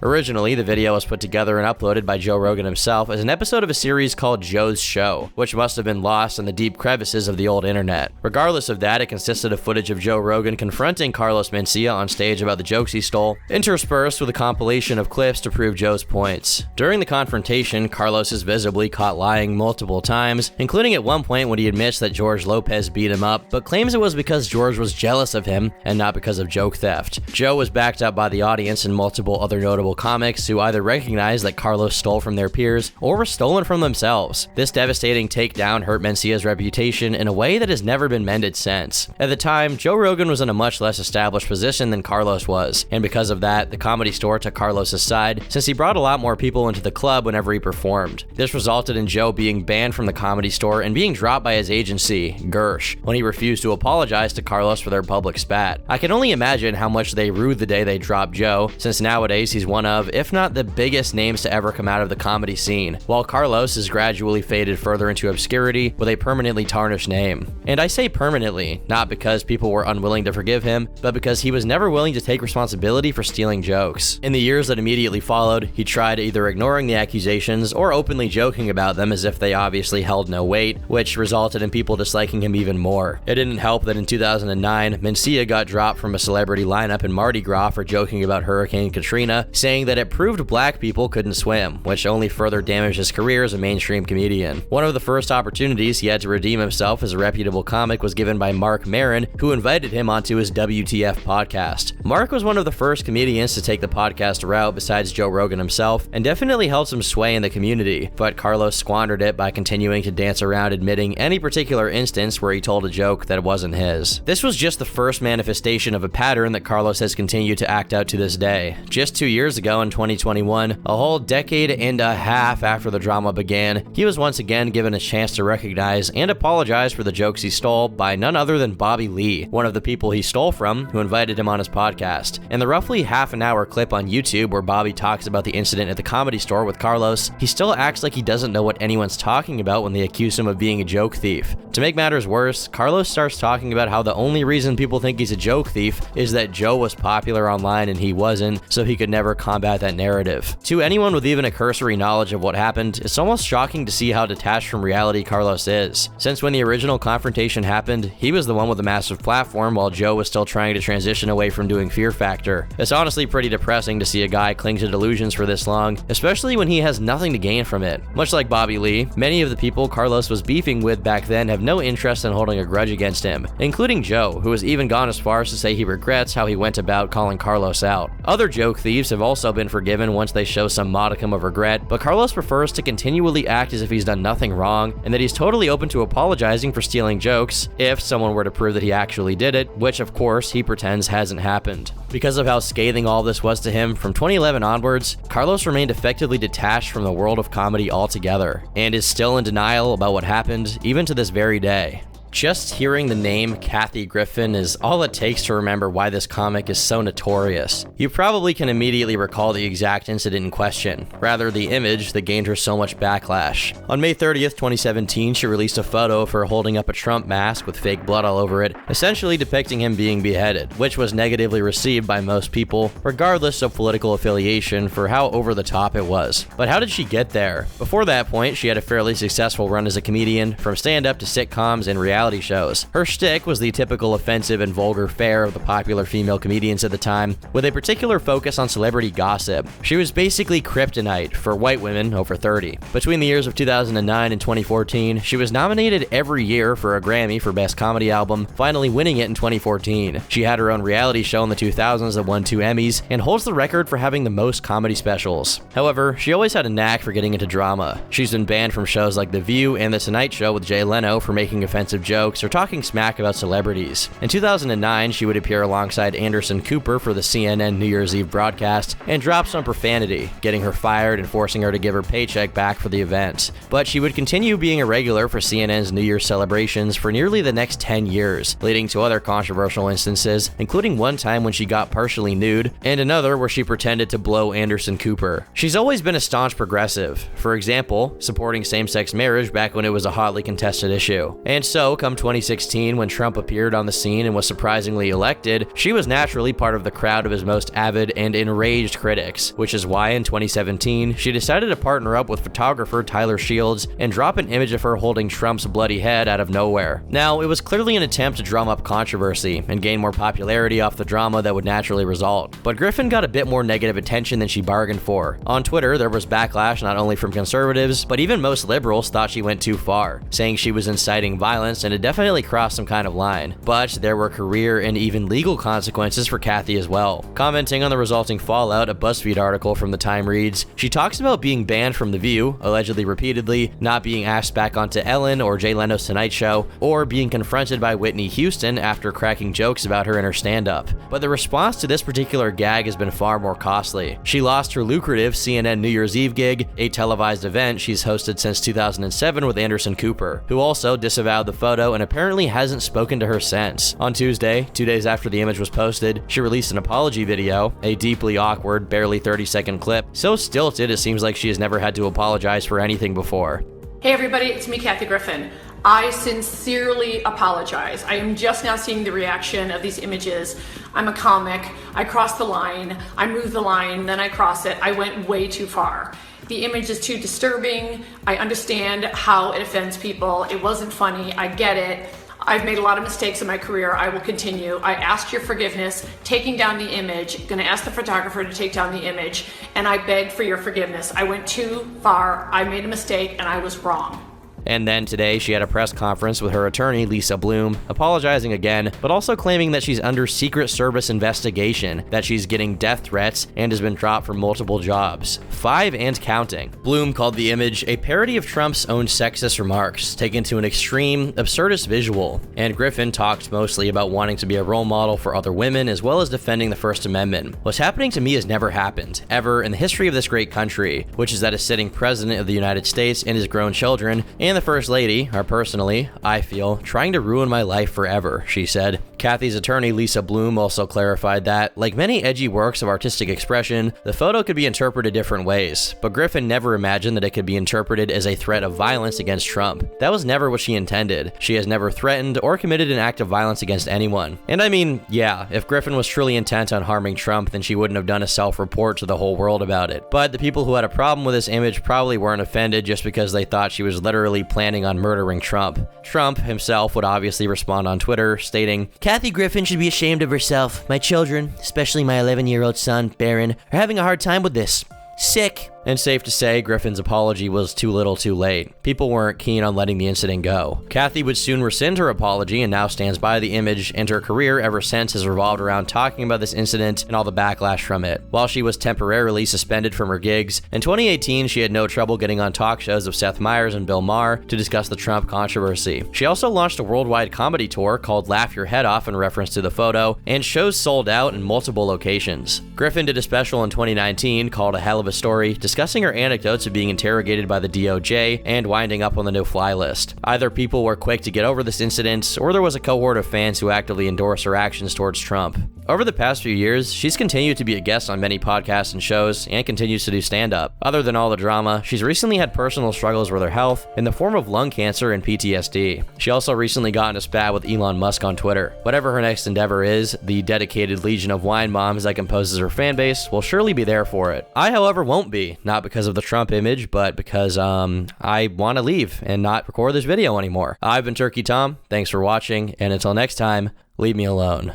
Originally, the video was put together and uploaded by Joe Rogan himself as an episode of a series called Joe's Show, which must have been lost in the deep crevices of the old internet. Regardless of that, it consisted of footage of Joe Rogan confronting Carlos Mencia on stage about the jokes he stole, interspersed with a compilation of clips to prove Joe's points. During the confrontation, addition, Carlos is visibly caught lying multiple times, including at one point when he admits that George Lopez beat him up, but claims it was because George was jealous of him and not because of joke theft. Joe was backed up by the audience and multiple other notable comics who either recognized that Carlos stole from their peers or were stolen from themselves. This devastating takedown hurt Mencia's reputation in a way that has never been mended since. At the time, Joe Rogan was in a much less established position than Carlos was, and because of that, the Comedy Store took Carlos's side since he brought a lot more people into the club whenever he performed. This resulted in Joe being banned from the Comedy Store and being dropped by his agency, Gersh, when he refused to apologize to Carlos for their public spat. I can only imagine how much they rued the day they dropped Joe, since nowadays he's one of, if not the biggest names to ever come out of the comedy scene, while Carlos has gradually faded further into obscurity with a permanently tarnished name. And I say permanently, not because people were unwilling to forgive him, but because he was never willing to take responsibility for stealing jokes. In the years that immediately followed, he tried either ignoring the accusations or openly joking about them as if they obviously held no weight, which resulted in people disliking him even more. It didn't help that in 2009, Mencia got dropped from a celebrity lineup in Mardi Gras for joking about Hurricane Katrina, saying that it proved black people couldn't swim, which only further damaged his career as a mainstream comedian. One of the first opportunities he had to redeem himself as a reputable comic was given by Mark Maron, who invited him onto his WTF podcast. Mark was one of the first comedians to take the podcast route besides Joe Rogan himself, and definitely held some sway in the community, but Carlos squandered it by continuing to dance around admitting any particular instance where he told a joke that wasn't his. This was just the first manifestation of a pattern that Carlos has continued to act out to this day. Just 2 years ago in 2021, a whole decade and a half after the drama began, he was once again given a chance to recognize and apologize for the jokes he stole by none other than Bobby Lee, one of the people he stole from, who invited him on his podcast. In the roughly half-an-hour clip on YouTube where Bobby talks about the incident at the Comedy Store with Carlos, he still acts like he doesn't know what anyone's talking about when they accuse him of being a joke thief. To make matters worse, Carlos starts talking about how the only reason people think he's a joke thief is that Joe was popular online and he wasn't, so he could never combat that narrative. To anyone with even a cursory knowledge of what happened, it's almost shocking to see how detached from reality Carlos is. Since when the original confrontation happened, he was the one with a massive platform while Joe was still trying to transition away from doing Fear Factor. It's honestly pretty depressing to see a guy cling to delusions for this long, especially when he has nothing to gain from it. Much like Bobby Lee, many of the people Carlos was beefing with back then have no interest in holding a grudge against him, including Joe, who has even gone as far as to say he regrets how he went about calling Carlos out. Other joke thieves have also been forgiven once they show some modicum of regret, but Carlos prefers to continually act as if he's done nothing wrong, and that he's totally open to apologizing for stealing jokes if someone were to prove that he actually did it, which of course he pretends hasn't happened. Because of how scathing all this was to him, from 2011 onwards, Carlos remained effectively detached from the world of comedy altogether, and is still in denial about what happened, even to this very day. Just hearing the name Kathy Griffin is all it takes to remember why this comic is so notorious. You probably can immediately recall the exact incident in question, rather the image that gained her so much backlash. On May 30th, 2017, she released a photo of her holding up a Trump mask with fake blood all over it, essentially depicting him being beheaded, which was negatively received by most people, regardless of political affiliation, for how over the top it was. But how did she get there? Before that point, she had a fairly successful run as a comedian, from stand-up to sitcoms and reality shows. Her shtick was the typical offensive and vulgar fare of the popular female comedians at the time, with a particular focus on celebrity gossip. She was basically kryptonite for white women over 30. Between the years of 2009 and 2014, she was nominated every year for a Grammy for Best Comedy Album, finally winning it in 2014. She had her own reality show in the 2000s that won 2 Emmys, and holds the record for having the most comedy specials. However, she always had a knack for getting into drama. She's been banned from shows like The View and The Tonight Show with Jay Leno for making offensive jokes or talking smack about celebrities. In 2009, she would appear alongside Anderson Cooper for the CNN New Year's Eve broadcast and drop some profanity, getting her fired and forcing her to give her paycheck back for the event. But she would continue being a regular for CNN's New Year's celebrations for nearly the next 10 years, leading to other controversial instances, including one time when she got partially nude, and another where she pretended to blow Anderson Cooper. She's always been a staunch progressive, for example, supporting same-sex marriage back when it was a hotly contested issue. And so, So come 2016, when Trump appeared on the scene and was surprisingly elected, she was naturally part of the crowd of his most avid and enraged critics, which is why in 2017, she decided to partner up with photographer Tyler Shields and drop an image of her holding Trump's bloody head out of nowhere. Now, it was clearly an attempt to drum up controversy and gain more popularity off the drama that would naturally result. But Griffin got a bit more negative attention than she bargained for. On Twitter, there was backlash not only from conservatives, but even most liberals thought she went too far, saying she was inciting violence and it definitely crossed some kind of line. But there were career and even legal consequences for Kathy as well. Commenting on the resulting fallout, a BuzzFeed article from the time reads, she talks about being banned from The View, allegedly repeatedly, not being asked back onto Ellen or Jay Leno's Tonight Show, or being confronted by Whitney Houston after cracking jokes about her in her stand-up. But the response to this particular gag has been far more costly. She lost her lucrative CNN New Year's Eve gig, a televised event she's hosted since 2007 with Anderson Cooper, who also disavowed the photo and apparently hasn't spoken to her since. On Tuesday, 2 days after the image was posted, she released an apology video, a deeply awkward, barely 30-second clip, so stilted it seems like she has never had to apologize for anything before. Hey everybody, it's me, Kathy Griffin. I sincerely apologize. I am just now seeing the reaction of these images. I'm a comic. I crossed the line. I moved the line, then I cross it. I went way too far. The image is too disturbing. I understand how it offends people. It wasn't funny. I get it. I've made a lot of mistakes in my career. I will continue. I asked your forgiveness, taking down the image, gonna ask the photographer to take down the image, and I begged for your forgiveness. I went too far. I made a mistake and I was wrong. And then today, she had a press conference with her attorney, Lisa Bloom, apologizing again, but also claiming that she's under Secret Service investigation, that she's getting death threats, and has been dropped from multiple jobs. 5 and counting. Bloom called the image a parody of Trump's own sexist remarks, taken to an extreme, absurdist visual. And Griffin talked mostly about wanting to be a role model for other women, as well as defending the First Amendment. What's happening to me has never happened, ever, in the history of this great country, which is that a sitting president of the United States and his grown children, and the First Lady are personally, I feel, trying to ruin my life forever, she said. Kathy's attorney, Lisa Bloom, also clarified that, like many edgy works of artistic expression, the photo could be interpreted different ways, but Griffin never imagined that it could be interpreted as a threat of violence against Trump. That was never what she intended. She has never threatened or committed an act of violence against anyone. And I mean, yeah, if Griffin was truly intent on harming Trump, then she wouldn't have done a self-report to the whole world about it. But the people who had a problem with this image probably weren't offended just because they thought she was literally planning on murdering Trump. Trump himself would obviously respond on Twitter, stating, "Kathy Griffin should be ashamed of herself. My children, especially my 11-year-old son, Barron, are having a hard time with this. Sick." And safe to say, Griffin's apology was too little too late. People weren't keen on letting the incident go. Kathy would soon rescind her apology and now stands by the image, and her career ever since has revolved around talking about this incident and all the backlash from it. While she was temporarily suspended from her gigs, in 2018 she had no trouble getting on talk shows of Seth Meyers and Bill Maher to discuss the Trump controversy. She also launched a worldwide comedy tour called Laugh Your Head Off in reference to the photo, and shows sold out in multiple locations. Griffin did a special in 2019 called A Hell of a Story, discussing her anecdotes of being interrogated by the DOJ and winding up on the no-fly list. Either people were quick to get over this incident, or there was a cohort of fans who actively endorse her actions towards Trump. Over the past few years, she's continued to be a guest on many podcasts and shows, and continues to do stand-up. Other than all the drama, she's recently had personal struggles with her health in the form of lung cancer and PTSD. She also recently got in a spat with Elon Musk on Twitter. Whatever her next endeavor is, the dedicated legion of wine moms that composes her fanbase will surely be there for it. I, however, won't be, not because of the Trump image, but because I want to leave and not record this video anymore. I've been Turkey Tom, thanks for watching, and until next time, leave me alone.